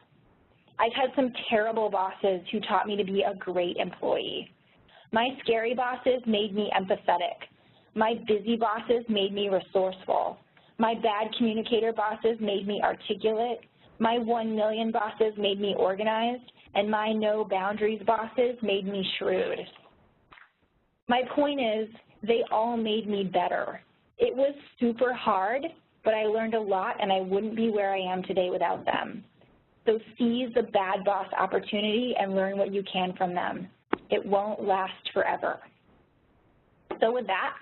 I've had some terrible bosses who taught me to be a great employee. My scary bosses made me empathetic. My busy bosses made me resourceful. My bad communicator bosses made me articulate. My 1 million bosses made me organized. And my no boundaries bosses made me shrewd. My point is, they all made me better. It was super hard, but I learned a lot and I wouldn't be where I am today without them. So seize the bad boss opportunity and learn what you can from them. It won't last forever. So with that,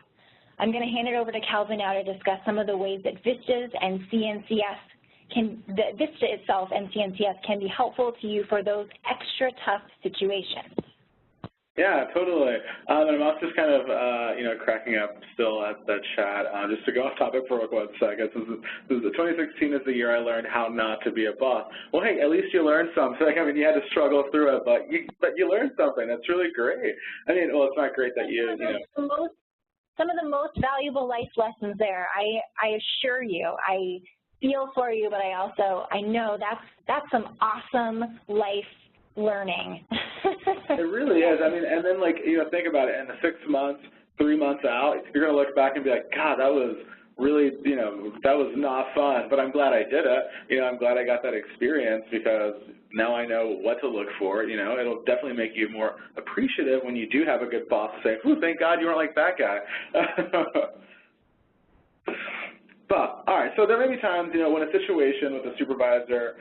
I'm going to hand it over to Calvin now to discuss some of the ways that VISTAs and VISTA itself and CNCS can be helpful to you for those extra tough situations. Yeah, totally. And I'm also just kind of, cracking up still at that chat. Just to go off topic for 1 second, this is 2016 is the year I learned how not to be a boss. Well, hey, at least you learned something. I mean, you had to struggle through it, but you learned something. That's really great. I mean, well, it's not great that you, Some of the most valuable life lessons there. I assure you, I feel for you, but I know that's some awesome life learning. It really is. I mean, and then think about it. In the 6 months, 3 months out, you're going to look back and be like, God, that was really, that was not fun. But I'm glad I did it. I'm glad I got that experience because now I know what to look for. It'll definitely make you more appreciative when you do have a good boss to say, "Ooh, thank God you weren't like that guy." But, all right, so there may be times, when a situation with a supervisor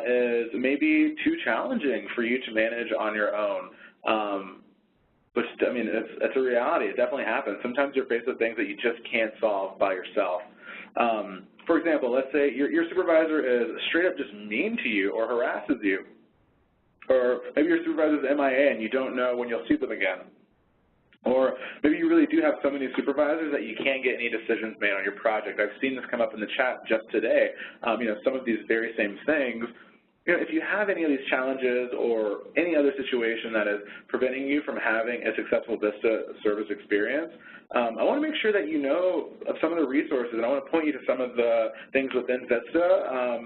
is maybe too challenging for you to manage on your own. But, I mean, it's a reality. It definitely happens. Sometimes you're faced with things that you just can't solve by yourself. For example, let's say your supervisor is straight up just mean to you or harasses you. Or maybe your supervisor's MIA and you don't know when you'll see them again. Or maybe you really do have so many supervisors that you can't get any decisions made on your project. I've seen this come up in the chat just today. Some of these very same things if you have any of these challenges or any other situation that is preventing you from having a successful VISTA service experience, I want to make sure that you know of some of the resources, and I want to point you to some of the things within VISTA,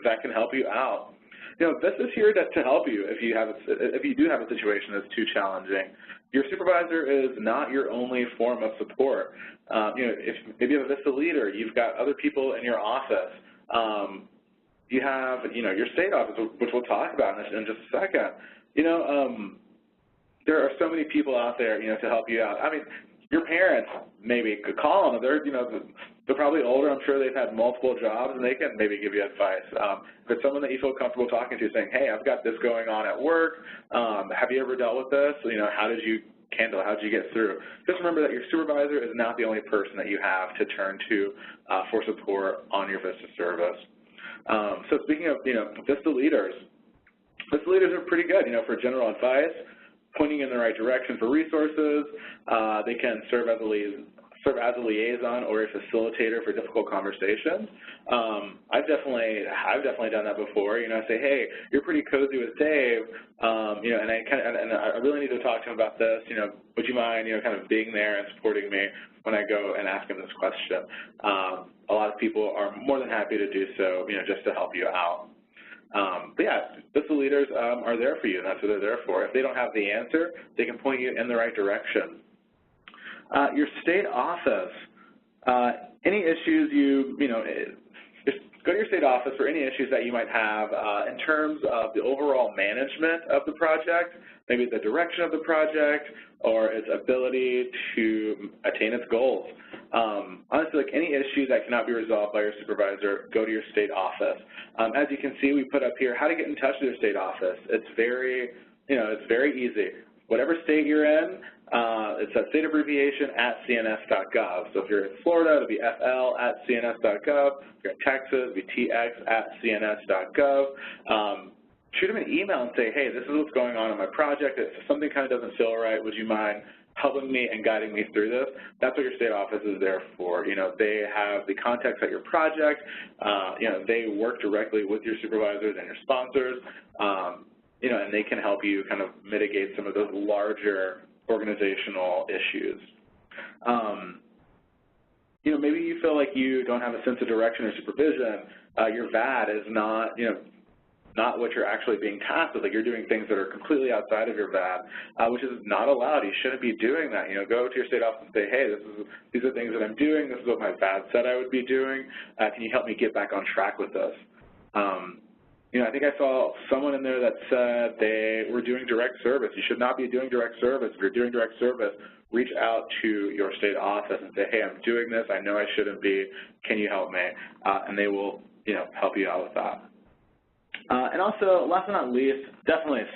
that can help you out. VISTA's here to help you if you do have a situation that's too challenging. Your supervisor is not your only form of support. If maybe you have a VISTA leader, you've got other people in your office. You have, your state office, which we'll talk about in just a second. There are so many people out there, to help you out. I mean, your parents maybe could call them. They're probably older. I'm sure they've had multiple jobs, and they can maybe give you advice. If it's someone that you feel comfortable talking to, saying, hey, I've got this going on at work. Have you ever dealt with this? How did you handle it? How did you get through? Just remember that your supervisor is not the only person that you have to turn to for support on your VISTA service. So speaking of, VISTA leaders are pretty good, for general advice, pointing in the right direction for resources. They can serve as a liaison or a facilitator for difficult conversations. I've definitely done that before. I say, hey, you're pretty cozy with Dave, and I really need to talk to him about this. Would you mind, kind of being there and supporting me when I go and ask him this question? A lot of people are more than happy to do so, just to help you out. But yeah, VISTA leaders are there for you, and that's what they're there for. If they don't have the answer, they can point you in the right direction. Your state office, any issues just go to your state office for any issues that you might have in terms of the overall management of the project, maybe the direction of the project, or its ability to attain its goals. Honestly, any issues that cannot be resolved by your supervisor, go to your state office. As you can see, we put up here how to get in touch with your state office. It's very, it's very easy. Whatever state you're in, it's a state abbreviation @cns.gov. So if you're in Florida, it'll be FL@cns.gov. If you're in Texas, it'll be TX@cns.gov. Shoot them an email and say, hey, this is what's going on in my project. If something kind of doesn't feel right, would you mind helping me and guiding me through this? That's what your state office is there for. They have the context at your project. They work directly with your supervisors and your sponsors, and they can help you kind of mitigate some of those larger organizational issues. Maybe you feel like you don't have a sense of direction or supervision. Your VAD is not, not what you're actually being tasked with. Like, you're doing things that are completely outside of your VAD, which is not allowed. You shouldn't be doing that. Go to your state office and say, hey, these are things that I'm doing. This is what my VAD said I would be doing. Can you help me get back on track with this? I think I saw someone in there that said they were doing direct service. You should not be doing direct service. If you're doing direct service, reach out to your state office and say, hey, I'm doing this. I know I shouldn't be. Can you help me? And they will, help you out with that. And also, last but not least,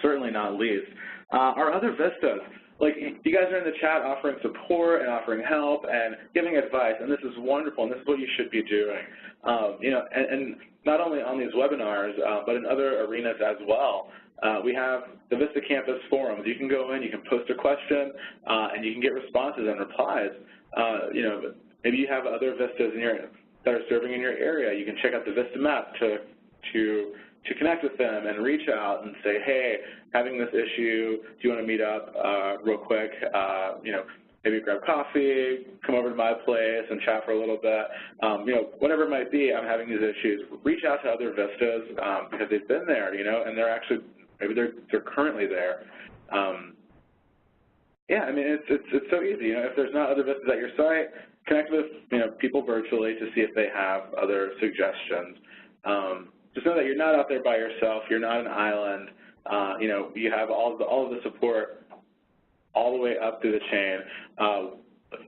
certainly not least, our other VISTAs. Like, you guys are in the chat offering support and offering help and giving advice, and this is wonderful, and this is what you should be doing. And not only on these webinars, but in other arenas as well. We have the VISTA Campus forums. You can go in, you can post a question, and you can get responses and replies. Maybe you have other VISTAs that are serving in your area. You can check out the VISTA map to connect with them and reach out and say, hey, having this issue, do you want to meet up real quick, maybe grab coffee, come over to my place and chat for a little bit. Whatever it might be, I'm having these issues. Reach out to other VISTAs because they've been there, and they're actually, maybe they're currently there. Yeah, I mean, it's so easy. If there's not other VISTAs at your site, connect with, people virtually to see if they have other suggestions. Just know that you're not out there by yourself. You're not an island. You have all of the support all the way up through the chain.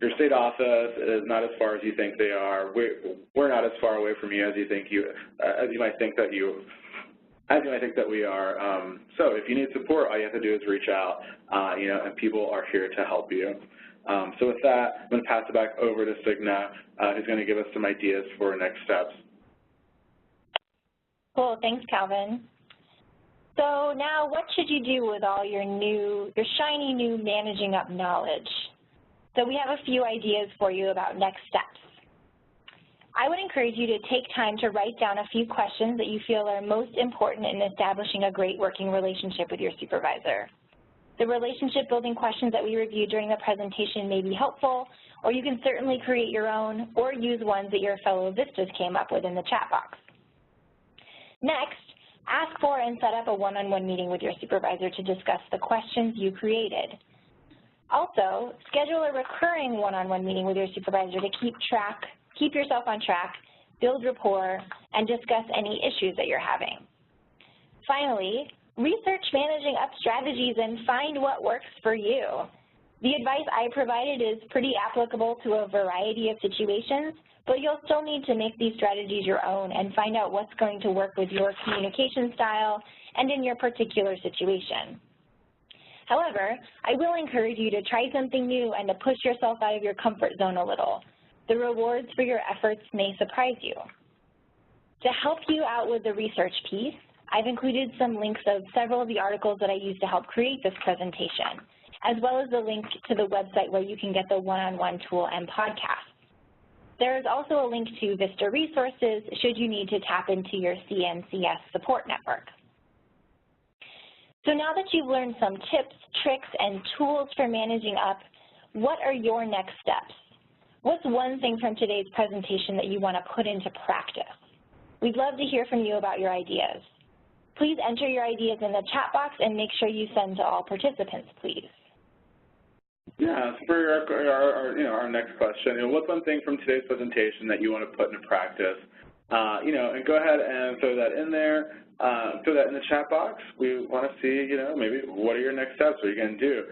Your state office is not as far as you think they are. We're not as far away from you as you might think that we are. So if you need support, all you have to do is reach out. And people are here to help you. So with that, I'm going to pass it back over to Signa, who's going to give us some ideas for next steps. Cool, thanks, Calvin. So now what should you do with all your shiny new Managing Up knowledge? So we have a few ideas for you about next steps. I would encourage you to take time to write down a few questions that you feel are most important in establishing a great working relationship with your supervisor. The relationship building questions that we reviewed during the presentation may be helpful, or you can certainly create your own or use ones that your fellow Vistas came up with in the chat box. Next, ask for and set up a one-on-one meeting with your supervisor to discuss the questions you created. Also, schedule a recurring one-on-one meeting with your supervisor to keep yourself on track, build rapport, and discuss any issues that you're having. Finally, research managing up strategies and find what works for you. The advice I provided is pretty applicable to a variety of situations, but you'll still need to make these strategies your own and find out what's going to work with your communication style and in your particular situation. However, I will encourage you to try something new and to push yourself out of your comfort zone a little. The rewards for your efforts may surprise you. To help you out with the research piece, I've included some links of several of the articles that I used to help create this presentation, as well as the link to the website where you can get the one-on-one tool and podcast. There is also a link to Vista resources should you need to tap into your CNCS support network. So now that you've learned some tips, tricks, and tools for managing up, what are your next steps? What's one thing from today's presentation that you want to put into practice? We'd love to hear from you about your ideas. Please enter your ideas in the chat box and make sure you send to all participants, please. Yeah, for our next question, what's one thing from today's presentation that you want to put into practice? And go ahead and throw that in there, throw that in the chat box. We want to see, maybe what are your next steps? What are you going to do?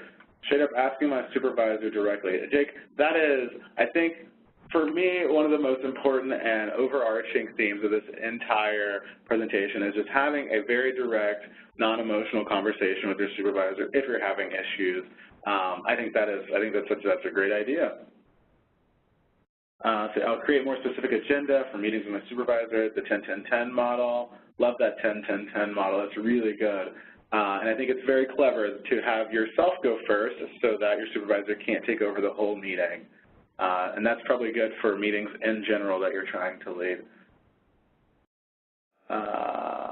Straight up asking my supervisor directly. Jake, that is, I think, for me, one of the most important and overarching themes of this entire presentation is just having a very direct, non-emotional conversation with your supervisor if you're having issues. I think that's a great idea. So I'll create a more specific agenda for meetings with my supervisor, the 10-10-10 model. Love that 10-10-10 model. It's really good. And I think it's very clever to have yourself go first so that your supervisor can't take over the whole meeting. And that's probably good for meetings in general that you're trying to lead.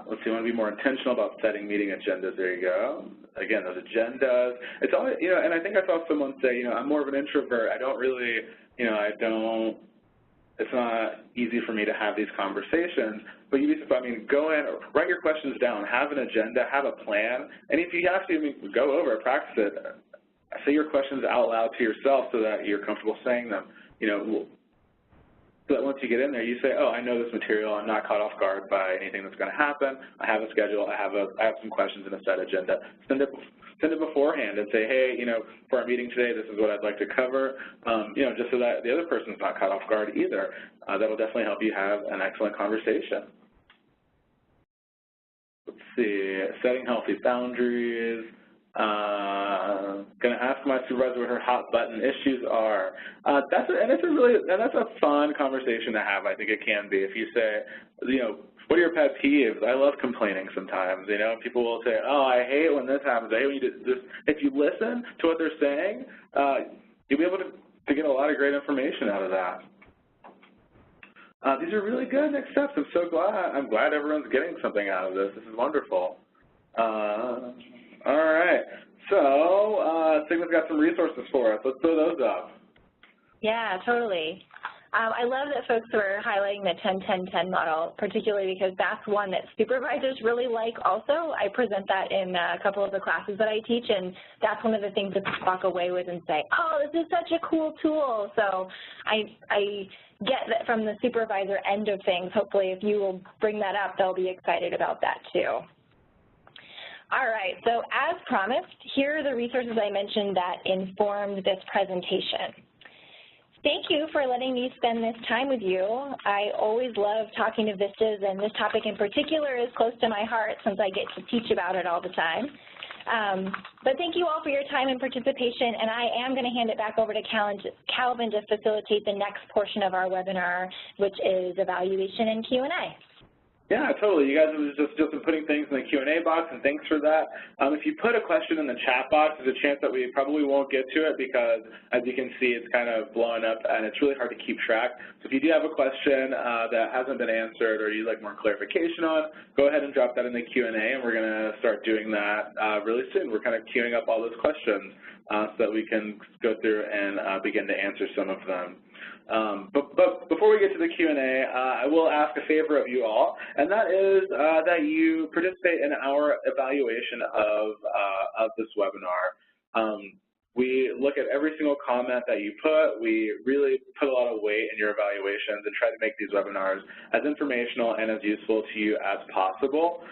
Let's see, I want to be more intentional about setting meeting agendas. There you go. Again, those agendas. It's always, and I think I saw someone say, I'm more of an introvert. I don't really, it's not easy for me to have these conversations. But go in, write your questions down, have an agenda, have a plan. And if you have to, go over it, practice it. Say your questions out loud to yourself so that you're comfortable saying them. So that once you get in there, you say, oh, I know this material. I'm not caught off guard by anything that's going to happen. I have a schedule. I have some questions in a set agenda. Send it beforehand and say, hey, for our meeting today, this is what I'd like to cover, just so that the other person's not caught off guard either. That'll definitely help you have an excellent conversation. Let's see, setting healthy boundaries. Going to ask my supervisor what her hot button issues are. That's a fun conversation to have. I think it can be. If you say, what are your pet peeves? I love complaining sometimes. People will say, oh, I hate when this happens. I hate when you do this. If you listen to what they're saying, you'll be able to get a lot of great information out of that. These are really good next steps. I'm glad everyone's getting something out of this. This is wonderful. All right, so Sigma's got some resources for us. Let's throw those up. Yeah, totally. I love that folks were highlighting the 10-10-10 model, particularly because that's one that supervisors really like also. I present that in a couple of the classes that I teach, and that's one of the things that they walk away with and say, oh, this is such a cool tool. So I get that from the supervisor end of things. Hopefully, if you will bring that up, they'll be excited about that too. All right, so as promised, here are the resources I mentioned that informed this presentation. Thank you for letting me spend this time with you. I always love talking to Vistas, and this topic in particular is close to my heart since I get to teach about it all the time. But thank you all for your time and participation, and I am going to hand it back over to Calvin to facilitate the next portion of our webinar, which is evaluation and Q&A. Yeah, totally. You guys have just been putting things in the Q&A box, and thanks for that. If you put a question in the chat box, there's a chance that we probably won't get to it because, as you can see, it's kind of blowing up, and it's really hard to keep track. So if you do have a question that hasn't been answered or you'd like more clarification on, go ahead and drop that in the Q&A, and we're going to start doing that really soon. We're kind of queuing up all those questions so that we can go through and begin to answer some of them. But before we get to the Q&A, I will ask a favor of you all, and that is that you participate in our evaluation of this webinar. We look at every single comment that you put. We really put a lot of weight in your evaluations and try to make these webinars as informational and as useful to you as possible.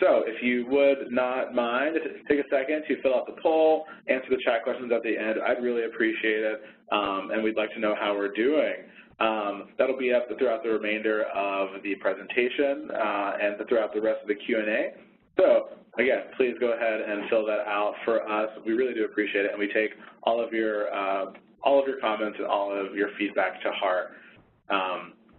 So if you would not mind, take a second to fill out the poll, answer the chat questions at the end. I'd really appreciate it, and we'd like to know how we're doing. That'll be up throughout the remainder of the presentation and throughout the rest of the Q&A. So again, please go ahead and fill that out for us. We really do appreciate it, and we take all of your comments and all of your feedback to heart.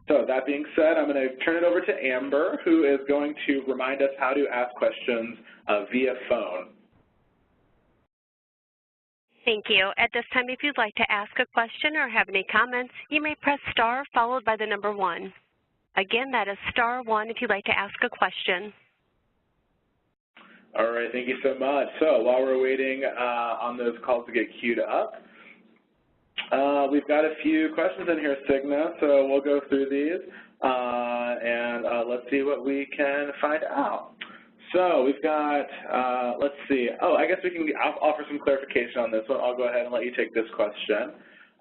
So that being said, I'm going to turn it over to Amber, who is going to remind us how to ask questions via phone. Thank you. At this time, if you'd like to ask a question or have any comments, you may press star followed by the number 1. Again, that is star 1 if you'd like to ask a question. All right, thank you so much. So while we're waiting on those calls to get queued up, we've got a few questions in here, Signa, so we'll go through these and let's see what we can find out. So we've got, let's see, I guess we can offer some clarification on this one. I'll go ahead and let you take this question.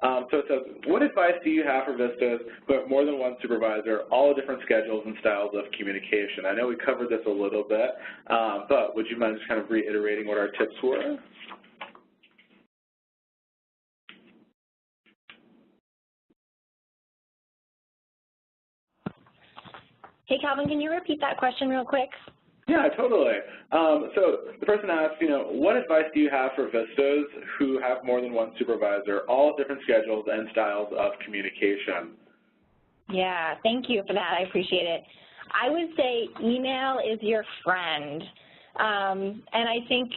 So it says, what advice do you have for VISTAs who have more than one supervisor, all different schedules and styles of communication? I know we covered this a little bit, but would you mind just kind of reiterating what our tips were? Hey, Calvin, can you repeat that question real quick? Yeah, totally. So the person asks, what advice do you have for VISTAs who have more than one supervisor, all different schedules and styles of communication? Yeah, thank you for that. I appreciate it. I would say email is your friend. And I think,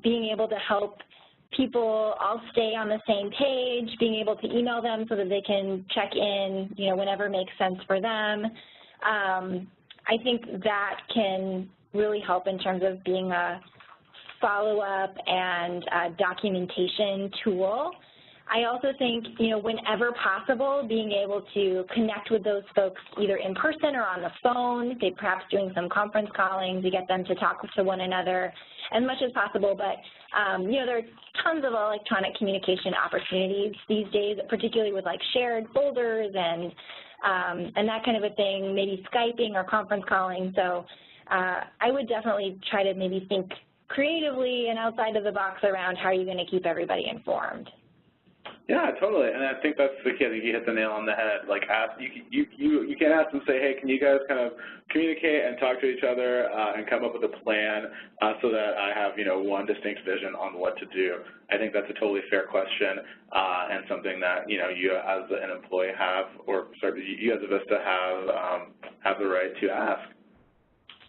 being able to help people all stay on the same page, being able to email them so that they can check in, whenever makes sense for them. I think that can really help in terms of being a follow-up and documentation tool. I also think, whenever possible, being able to connect with those folks either in person or on the phone, perhaps doing some conference calling to get them to talk to one another as much as possible. But, there are tons of electronic communication opportunities these days, particularly with shared folders and that kind of a thing, maybe Skyping or conference calling. So I would definitely try to maybe think creatively and outside of the box around how are you going to keep everybody informed. Yeah, totally, and I think that's the key. I think you hit the nail on the head. You can ask them, say, hey, can you guys kind of communicate and talk to each other and come up with a plan so that I have, one distinct vision on what to do. I think that's a totally fair question and something that, you as an employee have, or sorry, you as a VISTA have the right to ask.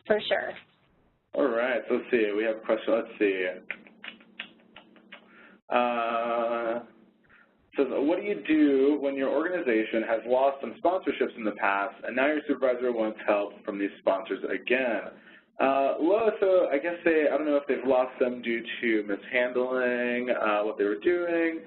For sure. All right, so let's see. We have a question. Let's see. So what do you do when your organization has lost some sponsorships in the past and now your supervisor wants help from these sponsors again? Well, so I guess I don't know if they've lost them due to mishandling what they were doing.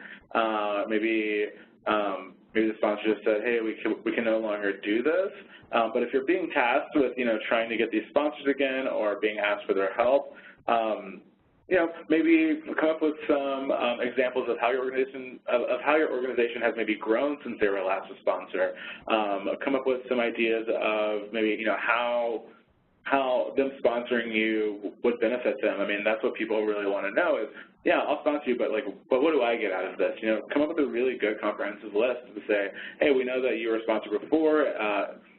Maybe the sponsor just said, hey, we can no longer do this. But if you're being tasked with, trying to get these sponsors again or being asked for their help, maybe come up with some examples of how your organization has maybe grown since they were last a sponsor. Come up with some ideas of maybe how them sponsoring you would benefit them. I mean, that's what people really want to know is, yeah, I'll sponsor you, but what do I get out of this? Come up with a really good comprehensive list to say, hey, we know that you were a sponsor before.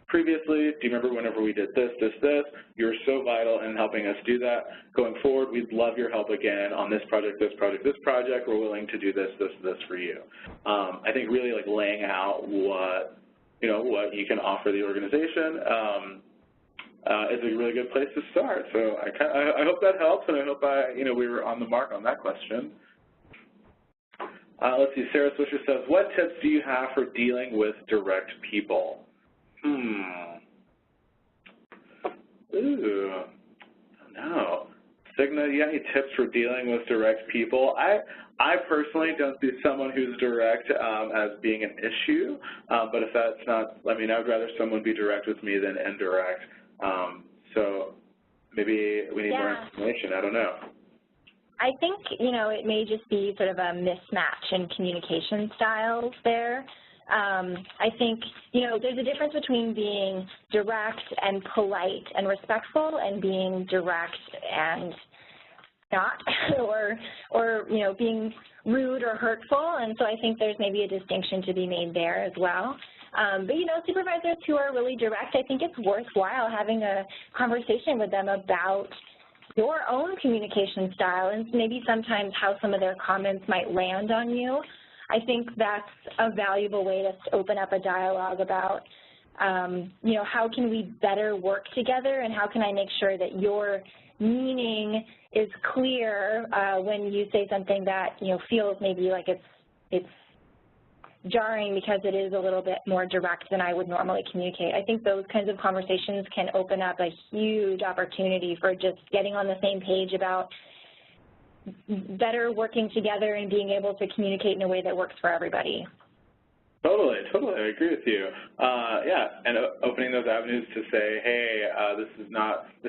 Previously, do you remember whenever we did this, this, this? You're so vital in helping us do that. Going forward, we'd love your help again on this project, this project, this project. We're willing to do this, this, this for you. I think really laying out what you can offer the organization is a really good place to start. So I hope that helps, and I hope we were on the mark on that question. Let's see, Sarah Swisher says, what tips do you have for dealing with direct people? Ooh, no. Signa, you got any tips for dealing with direct people? I personally don't see someone who's direct as being an issue, but if that's not, I mean, I'd rather someone be direct with me than indirect. So maybe we need more information. I don't know. I think, it may just be sort of a mismatch in communication styles there. I think, there's a difference between being direct and polite and respectful and being direct and not, or being rude or hurtful, and so I think there's maybe a distinction to be made there as well. But, supervisors who are really direct, I think it's worthwhile having a conversation with them about your own communication style and maybe sometimes how some of their comments might land on you. I think that's a valuable way to open up a dialogue about, how can we better work together and how can I make sure that your meaning is clear when you say something that, feels maybe like it's jarring because it is a little bit more direct than I would normally communicate. I think those kinds of conversations can open up a huge opportunity for just getting on the same page about better working together and being able to communicate in a way that works for everybody. Totally, I agree with you. And opening those avenues to say, hey, this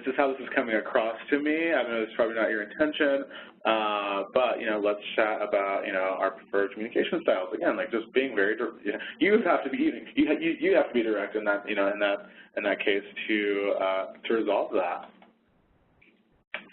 is how this is coming across to me. I know it's probably not your intention, but let's chat about our preferred communication styles. Again, like just being very, you have to be direct in that in that case to resolve that.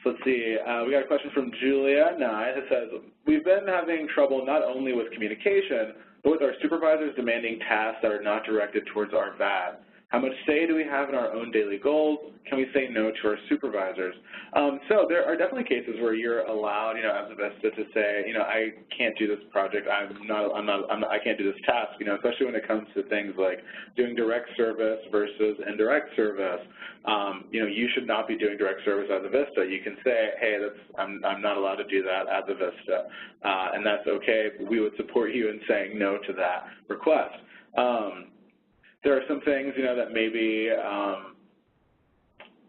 So let's see, we got a question from Julia Nye that says, we've been having trouble not only with communication, but with our supervisors demanding tasks that are not directed towards our VAD. How much say do we have in our own daily goals? Can we say no to our supervisors? So there are definitely cases where you're allowed, as a VISTA to say, I can't do this project. I can't do this task. Especially when it comes to things like doing direct service versus indirect service. You should not be doing direct service as a VISTA. You can say, hey, I'm not allowed to do that as a VISTA, and that's okay. We would support you in saying no to that request. There are some things, that maybe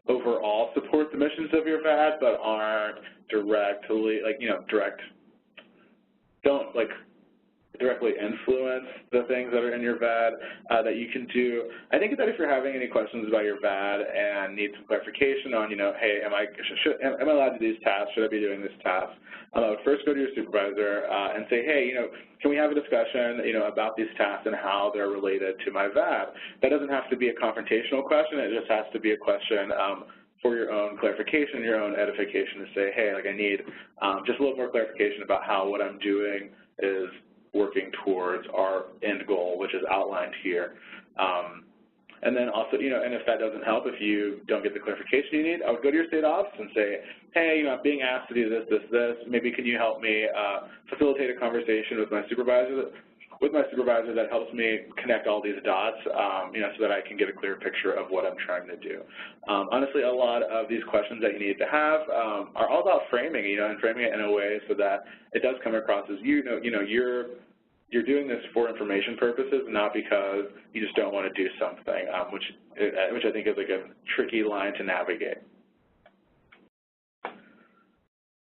overall support the missions of your VAD, but aren't directly, don't directly influence the things that are in your VAD that you can do. I think that if you're having any questions about your VAD and need some clarification on, hey, am I allowed to do these tasks? Should I be doing this task? I would first go to your supervisor and say, hey, can we have a discussion, about these tasks and how they're related to my VAD? That doesn't have to be a confrontational question. It just has to be a question for your own clarification, your own edification to say, hey, I need just a little more clarification about how what I'm doing is working towards our end goal, which is outlined here. And then also, and if that doesn't help, if you don't get the clarification you need, I would go to your state office and say, hey, I'm being asked to do this, this, this. Maybe can you help me facilitate a conversation with my supervisor that helps me connect all these dots, so that I can get a clear picture of what I'm trying to do. Honestly, a lot of these questions that you need to have are all about framing, and framing it in a way so that it does come across as you're doing this for information purposes, not because you just don't want to do something, which I think is a tricky line to navigate.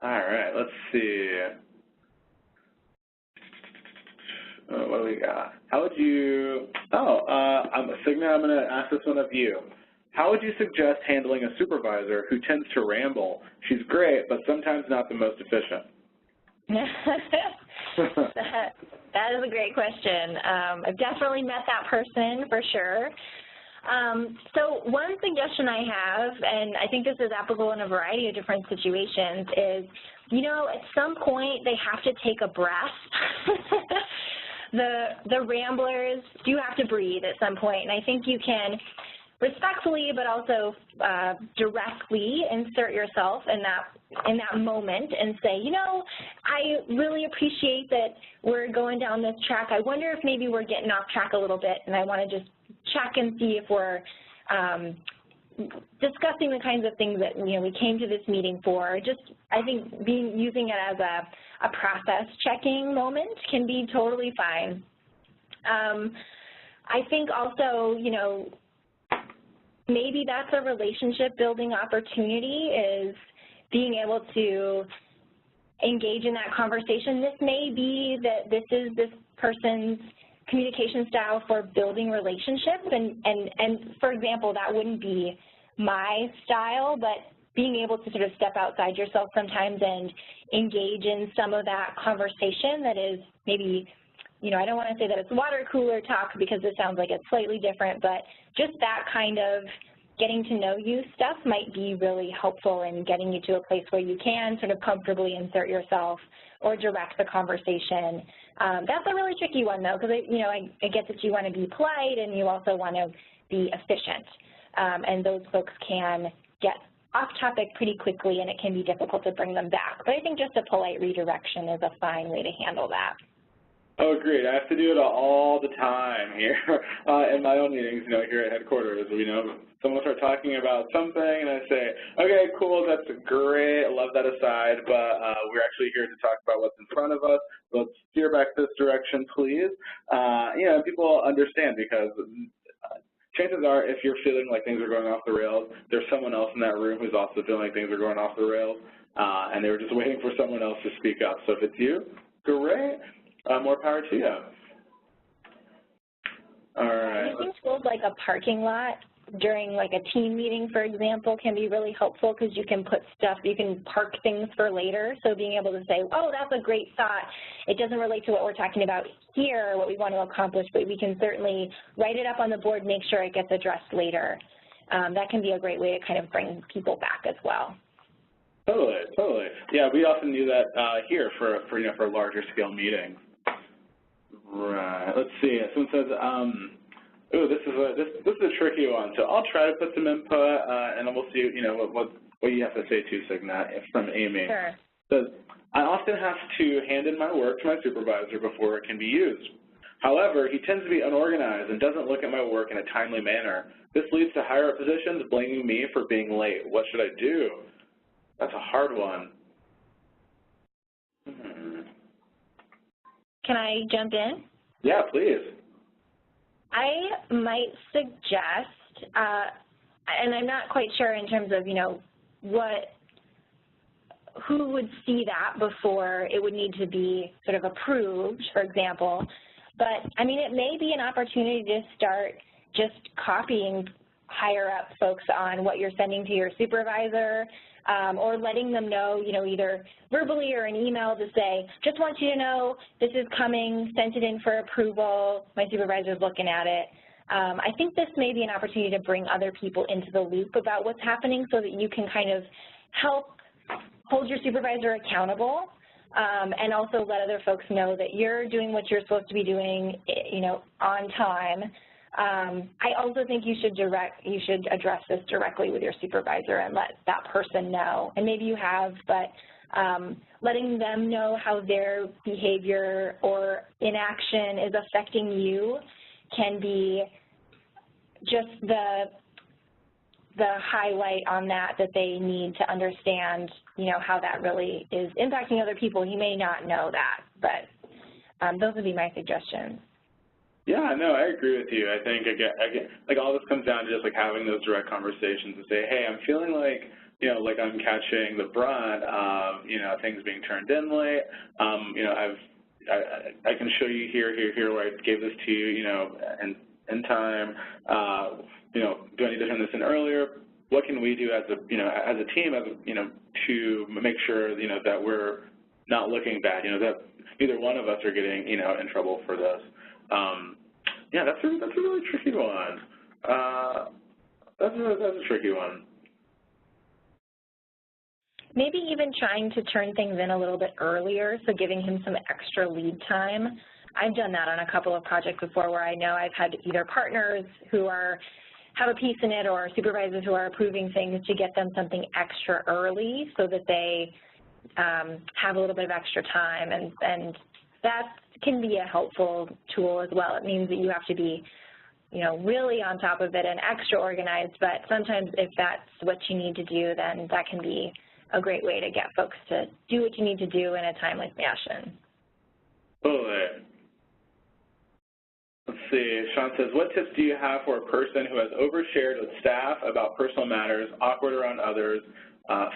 All right, let's see. What do we got? How would you, Signa, I'm going to ask this one of you. How would you suggest handling a supervisor who tends to ramble? She's great, but sometimes not the most efficient. That is a great question. I've definitely met that person for sure. So one suggestion I have, and I think this is applicable in a variety of different situations, is, at some point they have to take a breath. The ramblers do have to breathe at some point, and I think you can respectfully but also directly insert yourself in that moment and say, I really appreciate that we're going down this track. I wonder if maybe we're getting off track a little bit, and I want to just check and see if we're discussing the kinds of things that, we came to this meeting for. Just, I think using it as a process checking moment can be totally fine. I think also, maybe that's a relationship building opportunity, is being able to engage in that conversation. This may be that this is this person's communication style for building relationships, and for example, that wouldn't be my style, but being able to sort of step outside yourself sometimes and engage in some of that conversation that is maybe, I don't want to say that it's water cooler talk because it sounds like it's slightly different, but just that kind of getting to know you stuff might be really helpful in getting you to a place where you can sort of comfortably insert yourself or direct the conversation. That's a really tricky one, though, because, I get that you want to be polite and you also want to be efficient. And those folks can get off topic pretty quickly, and it can be difficult to bring them back. But I think just a polite redirection is a fine way to handle that. Oh, agreed. I have to do it all the time here in my own meetings, here at headquarters. Someone will start talking about something, and I say, okay, cool, that's great, I love that aside, but we're actually here to talk about what's in front of us. Let's steer back this direction, please. People understand, because chances are, if you're feeling like things are going off the rails, there's someone else in that room who's also feeling like things are going off the rails, and they were just waiting for someone else to speak up. So if it's you, great. More power to you. All right. Using tools like a parking lot during like a team meeting, for example, can be really helpful, because you can put stuff, you can park things for later. So being able to say, oh, that's a great thought. It doesn't relate to what we're talking about here, what we want to accomplish, but we can certainly write it up on the board, make sure it gets addressed later. That can be a great way to kind of bring people back as well. Totally. Yeah, we often do that here for larger scale meetings. Right. Let's see. Someone says, "Ooh, this is a tricky one." So I'll try to put some input, and then we'll see. What you have to say too, Signat. It's from Amy. Sure. Says, I often have to hand in my work to my supervisor before it can be used. However, he tends to be unorganized and doesn't look at my work in a timely manner. This leads to higher up positions blaming me for being late. What should I do? That's a hard one. Can I jump in? Yeah, please. I might suggest, and I'm not quite sure in terms of, who would see that before it would need to be sort of approved, for example. But, I mean, it may be an opportunity to start just copying higher up folks on what you're sending to your supervisor, or letting them know, either verbally or an email to say, just want you to know this is coming, sent it in for approval, my supervisor's looking at it. I think this may be an opportunity to bring other people into the loop about what's happening, so that you can kind of help hold your supervisor accountable, and also let other folks know that you're doing what you're supposed to be doing, on time. I also think you should address this directly with your supervisor and let that person know. And maybe you have, but letting them know how their behavior or inaction is affecting you can be just the highlight on that they need to understand, how that really is impacting other people. You may not know that, but those would be my suggestions. Yeah, no, I agree with you. I think, again, like all this comes down to just like having those direct conversations and say, hey, I'm feeling like, like I'm catching the brunt of, things being turned in late. I can show you here where I gave this to you, in time. Do I need to turn this in earlier? What can we do as a team, to make sure, that we're not looking bad, that neither one of us are getting, in trouble for this. Yeah, that's a really tricky one. That's a tricky one. Maybe even trying to turn things in a little bit earlier, so giving him some extra lead time. I've done that on a couple of projects before, where I know I've had either partners who have a piece in it, or supervisors who are approving things, to get them something extra early so that they have a little bit of extra time, and that can be a helpful tool as well. It means that you have to be, really on top of it and extra organized, but sometimes if that's what you need to do, then that can be a great way to get folks to do what you need to do in a timely fashion. Totally. Let's see, Sean says, what tips do you have for a person who has overshared with staff about personal matters, awkward around others,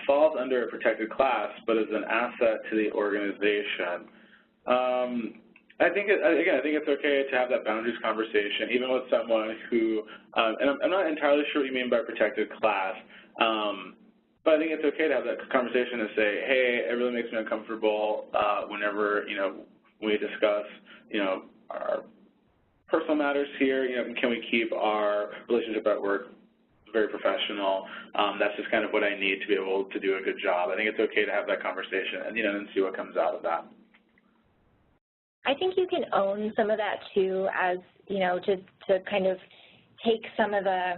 falls under a protected class, but is an asset to the organization? I think it's okay to have that boundaries conversation, even with someone who, and I'm not entirely sure what you mean by protected class, but I think it's okay to have that conversation and say, hey, it really makes me uncomfortable whenever, we discuss, our personal matters here, can we keep our relationship at work very professional? That's just kind of what I need to be able to do a good job. I think it's okay to have that conversation and, and see what comes out of that. I think you can own some of that too, as, to kind of take some of the,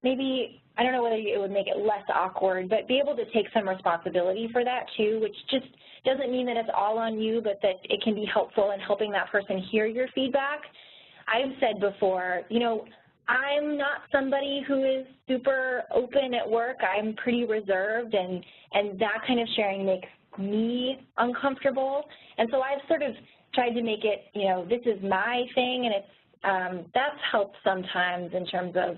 maybe, I don't know whether it would make it less awkward, but be able to take some responsibility for that too, which just doesn't mean that it's all on you, but that it can be helpful in helping that person hear your feedback. I've said before, I'm not somebody who is super open at work. I'm pretty reserved, and that kind of sharing makes me uncomfortable. And so I've sort of tried to make it, this is my thing, and it's that's helped sometimes in terms of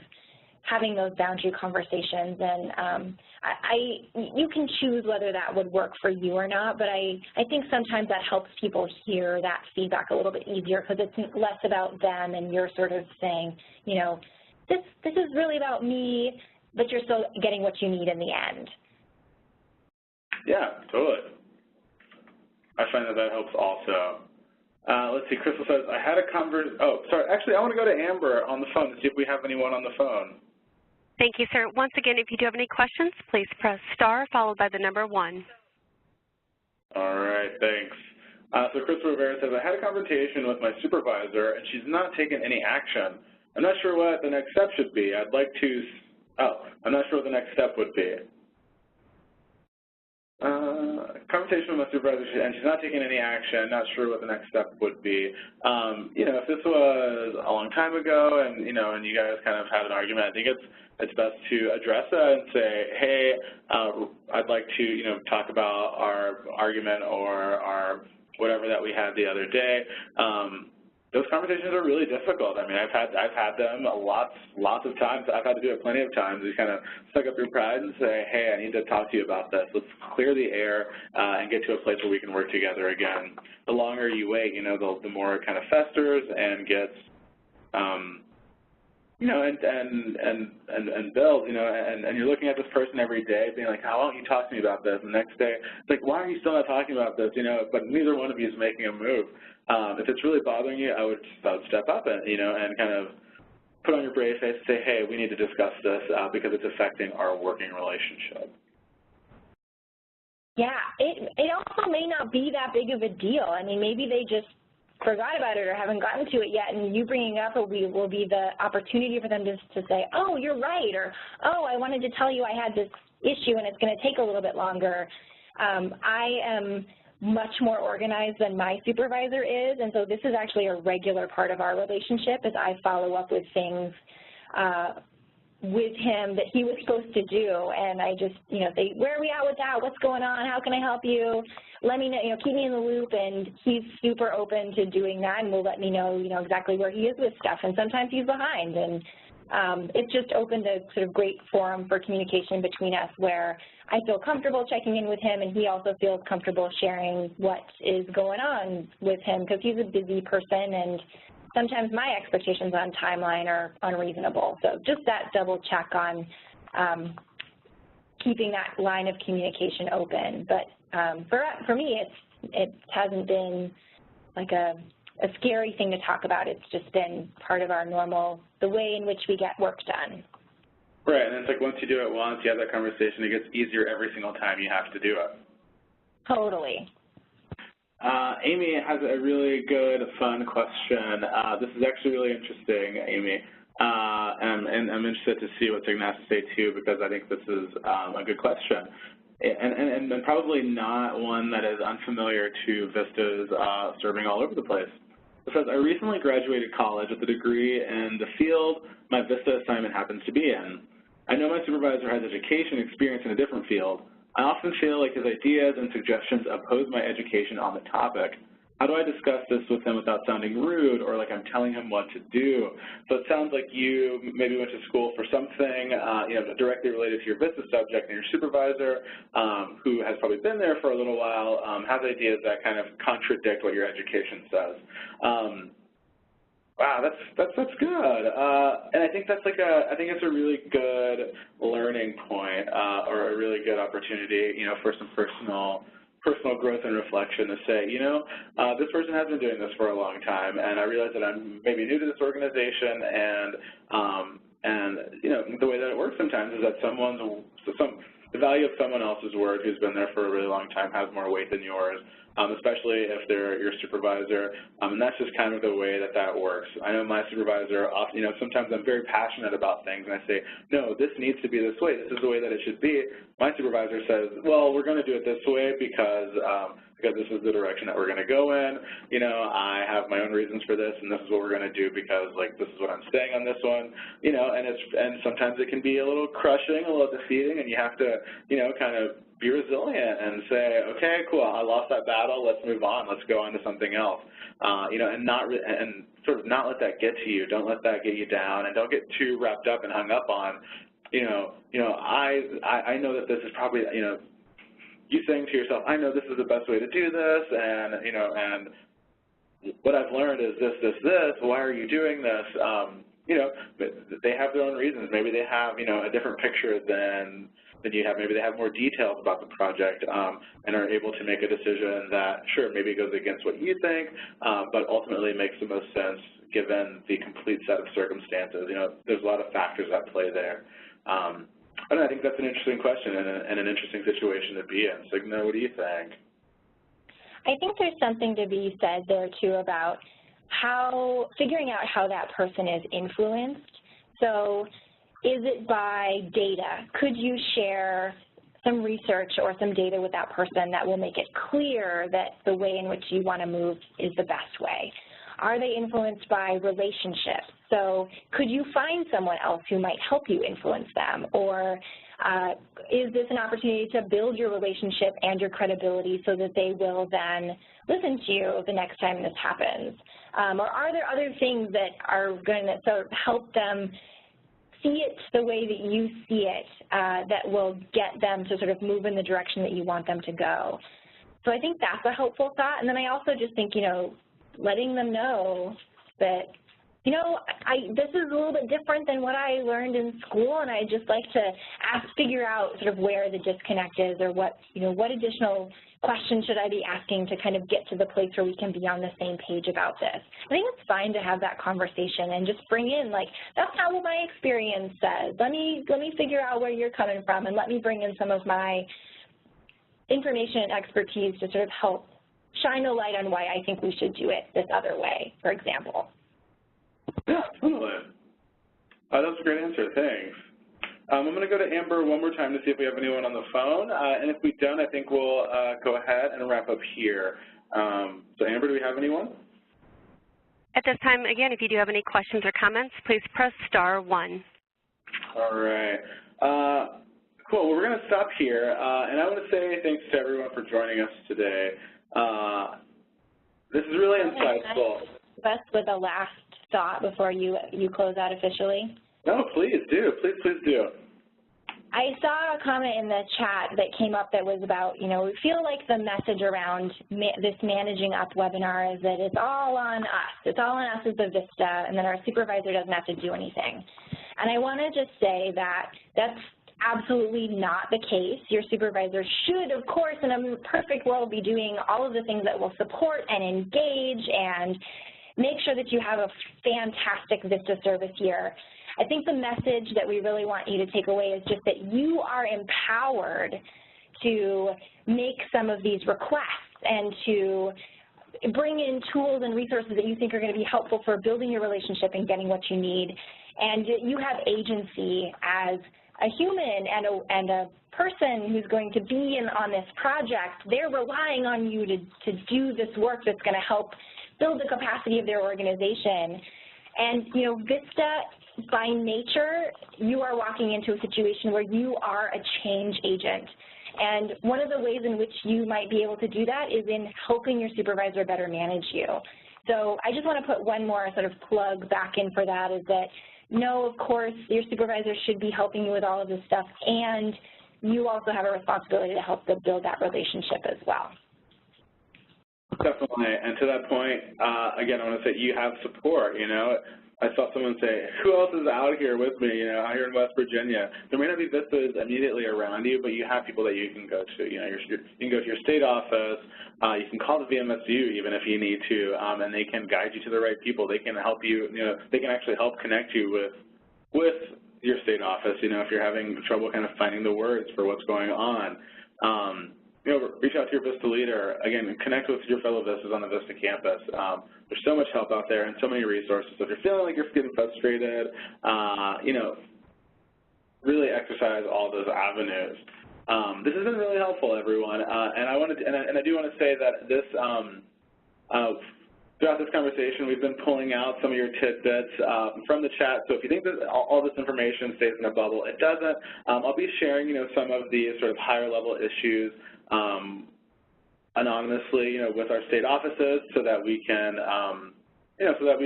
having those boundary conversations. And you can choose whether that would work for you or not, but I think sometimes that helps people hear that feedback a little bit easier because it's less about them and you're sort of saying, this is really about me, but you're still getting what you need in the end. Yeah, totally. I find that helps also. Let's see, Crystal says, I had a actually, I want to go to Amber on the phone to see if we have anyone on the phone. Thank you, sir. Once again, if you do have any questions, please press star followed by the number 1. All right, thanks. So Crystal Rivera says, I had a conversation with my supervisor, and she's not taken any action. I'm not sure what the next step should be. I'm not sure what the next step would be. Conversation with my supervisor, and she's not taking any action, not sure what the next step would be. If this was a long time ago and, and you guys kind of had an argument, I think it's best to address that and say, hey, I'd like to, talk about our argument or our whatever that we had the other day. Those conversations are really difficult. I mean, I've had them lots of times. I've had to do it plenty of times. You kind of suck up your pride and say, hey, I need to talk to you about this. Let's clear the air and get to a place where we can work together again. The longer you wait, the more it kind of festers and gets, and builds, and you're looking at this person every day being like, how don't you talk to me about this? And the next day, it's like, why are you still not talking about this? But neither one of you is making a move. If it's really bothering you, I would step up and, and kind of put on your brave face and say, hey, we need to discuss this because it's affecting our working relationship. Yeah, it also may not be that big of a deal. I mean, maybe they just forgot about it or haven't gotten to it yet, and you bringing it up will be the opportunity for them to say, oh, you're right, or, oh, I wanted to tell you I had this issue and it's going to take a little bit longer. I am much more organized than my supervisor is, and so this is actually a regular part of our relationship as I follow up with things with him that he was supposed to do, and I just, say, where are we at with that? What's going on? How can I help you? Let me know, keep me in the loop, and he's super open to doing that, and will let me know, exactly where he is with stuff, and sometimes he's behind, and it's just opened a sort of great forum for communication between us where I feel comfortable checking in with him, and he also feels comfortable sharing what is going on with him because he's a busy person, and sometimes my expectations on timeline are unreasonable. So just that double check on keeping that line of communication open. But for me, it hasn't been like a scary thing to talk about. It's just been part of our normal, the way in which we get work done. Right, and it's like once you do it once, you have that conversation, it gets easier every single time you have to do it. Totally. Amy has a really good, fun question. This is actually really interesting, Amy, and I'm interested to see what they're going to have to say too, because I think this is a good question, and probably not one that is unfamiliar to Vistas serving all over the place. It says, I recently graduated college with a degree in the field my VISTA assignment happens to be in. I know my supervisor has education experience in a different field. I often feel like his ideas and suggestions oppose my education on the topic. How do I discuss this with him without sounding rude or like I'm telling him what to do? So it sounds like you maybe went to school for something directly related to your VISTA subject, and your supervisor, who has probably been there for a little while, has ideas that kind of contradict what your education says. Wow, that's good, and I think that's I think it's a really good learning point, or a really good opportunity, for some personal growth and reflection to say, this person has been doing this for a long time, and I realize that I'm maybe new to this organization, and the way that it works sometimes is that the value of someone else's word who's been there for a really long time has more weight than yours. Especially if they're your supervisor, and that's just kind of the way that works. I know my supervisor, sometimes I'm very passionate about things, and I say, no, this needs to be this way. This is the way that it should be. My supervisor says, well, we're going to do it this way because this is the direction that we're going to go in. I have my own reasons for this, and this is what we're going to do because, this is what I'm saying on this one. And sometimes it can be a little crushing, a little defeating, and you have to, kind of be resilient and say, okay, cool, I lost that battle, let's move on, let's go on to something else, and sort of not let that get to you. Don't let that get you down, and don't get too wrapped up and hung up on, I know that this is probably, you saying to yourself, I know this is the best way to do this, and, and what I've learned is this, why are you doing this? They have their own reasons. Maybe they have, a different picture than you have. Maybe they have more details about the project, and are able to make a decision that, sure, maybe goes against what you think, but ultimately makes the most sense given the complete set of circumstances. There's a lot of factors at play there. I think that's an interesting question and an interesting situation to be in. Signa, what do you think? I think there's something to be said there, too, about figuring out how that person is influenced. So is it by data? Could you share some research or some data with that person that will make it clear that the way in which you want to move is the best way? Are they influenced by relationships? So could you find someone else who might help you influence them? Or is this an opportunity to build your relationship and your credibility so that they will then listen to you the next time this happens? Or are there other things that are going to sort of help them see it the way that you see it, that will get them to sort of move in the direction that you want them to go? So I think that's a helpful thought. And then I also just think, letting them know that, this is a little bit different than what I learned in school, and I'd just like to figure out sort of where the disconnect is, or what additional questions should I be asking to kind of get to the place where we can be on the same page about this. I think it's fine to have that conversation and just bring in, that's not what my experience says. Let me figure out where you're coming from, and let me bring in some of my information and expertise to sort of help shine a light on why I think we should do it this other way, for example. Yeah, totally. That's a great answer. Thanks. I'm going to go to Amber one more time to see if we have anyone on the phone, and if we don't, I think we'll go ahead and wrap up here. So, Amber, do we have anyone? At this time, again, if you do have any questions or comments, please press *1. All right. Cool. Well, we're going to stop here, and I want to say thanks to everyone for joining us today. This is really insightful. Best with a last thought before you close out officially? No, please do. Please do. I saw a comment in the chat that came up that was about, we feel like the message around this Managing Up webinar is that it's all on us. It's all on us as the VISTA, and then our supervisor doesn't have to do anything. And I want to just say that that's absolutely not the case. Your supervisor should, of course, in a perfect world, be doing all of the things that will support and engage and make sure that you have a fantastic VISTA service year. I think the message that we really want you to take away is just that you are empowered to make some of these requests and to bring in tools and resources that you think are going to be helpful for building your relationship and getting what you need. And you have agency as a human and a person who's going to be on this project. They're relying on you to do this work that's going to help build the capacity of their organization. And, you know, Vista, by nature, you are walking into a situation where you are a change agent. And one of the ways in which you might be able to do that is in helping your supervisor better manage you. So I just want to put one more sort of plug back in for that, is that, no, of course, your supervisor should be helping you with all of this stuff, and you also have a responsibility to help them build that relationship as well. Definitely, and to that point, again, I want to say you have support, you know. I saw someone say, who else is out here with me, you know, out here in West Virginia? There may not be Vistas immediately around you, but you have people that you can go to. You know, you can go to your state office, you can call the VMSU even if you need to, and they can guide you to the right people. They can help you, you know, they can actually help connect you with your state office, you know, if you're having trouble kind of finding the words for what's going on. You know, reach out to your Vista leader. Again, connect with your fellow Vistas on the Vista campus. There's so much help out there and so many resources. So if you're feeling like you're getting frustrated, you know, really exercise all those avenues. This has been really helpful, everyone. And I do want to say that this, throughout this conversation, we've been pulling out some of your tidbits from the chat. So if you think that all this information stays in a bubble, it doesn't. I'll be sharing, you know, some of the sort of higher level issues anonymously, you know, with our state offices, so that we can, you know, so that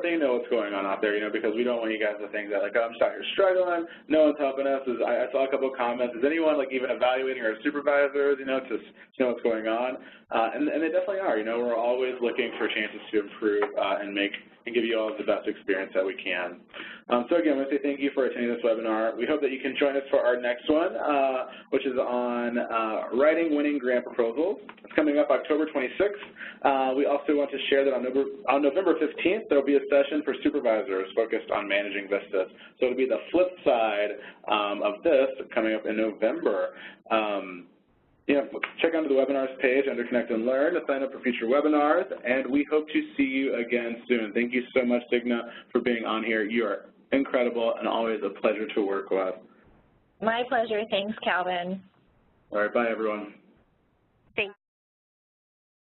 they know what's going on out there, you know, because we don't want you guys to think that, like, oh, I'm just out here struggling, no one's helping us. I saw a couple of comments. Is anyone, like, even evaluating our supervisors, you know, to know what's going on? And they definitely are. You know, we're always looking for chances to improve and give you all the best experience that we can. So again, I want to say thank you for attending this webinar. We hope that you can join us for our next one, which is on writing winning grant proposals. It's coming up October 26th. We also want to share that on November 15th, there will be a session for supervisors focused on managing Vistas. So it'll be the flip side of this coming up in November. You know, check onto the webinars page under Connect and Learn to sign up for future webinars, and we hope to see you again soon. Thank you so much, Digna, for being on here. You are incredible and always a pleasure to work with. My pleasure. Thanks, Calvin. All right, bye, everyone.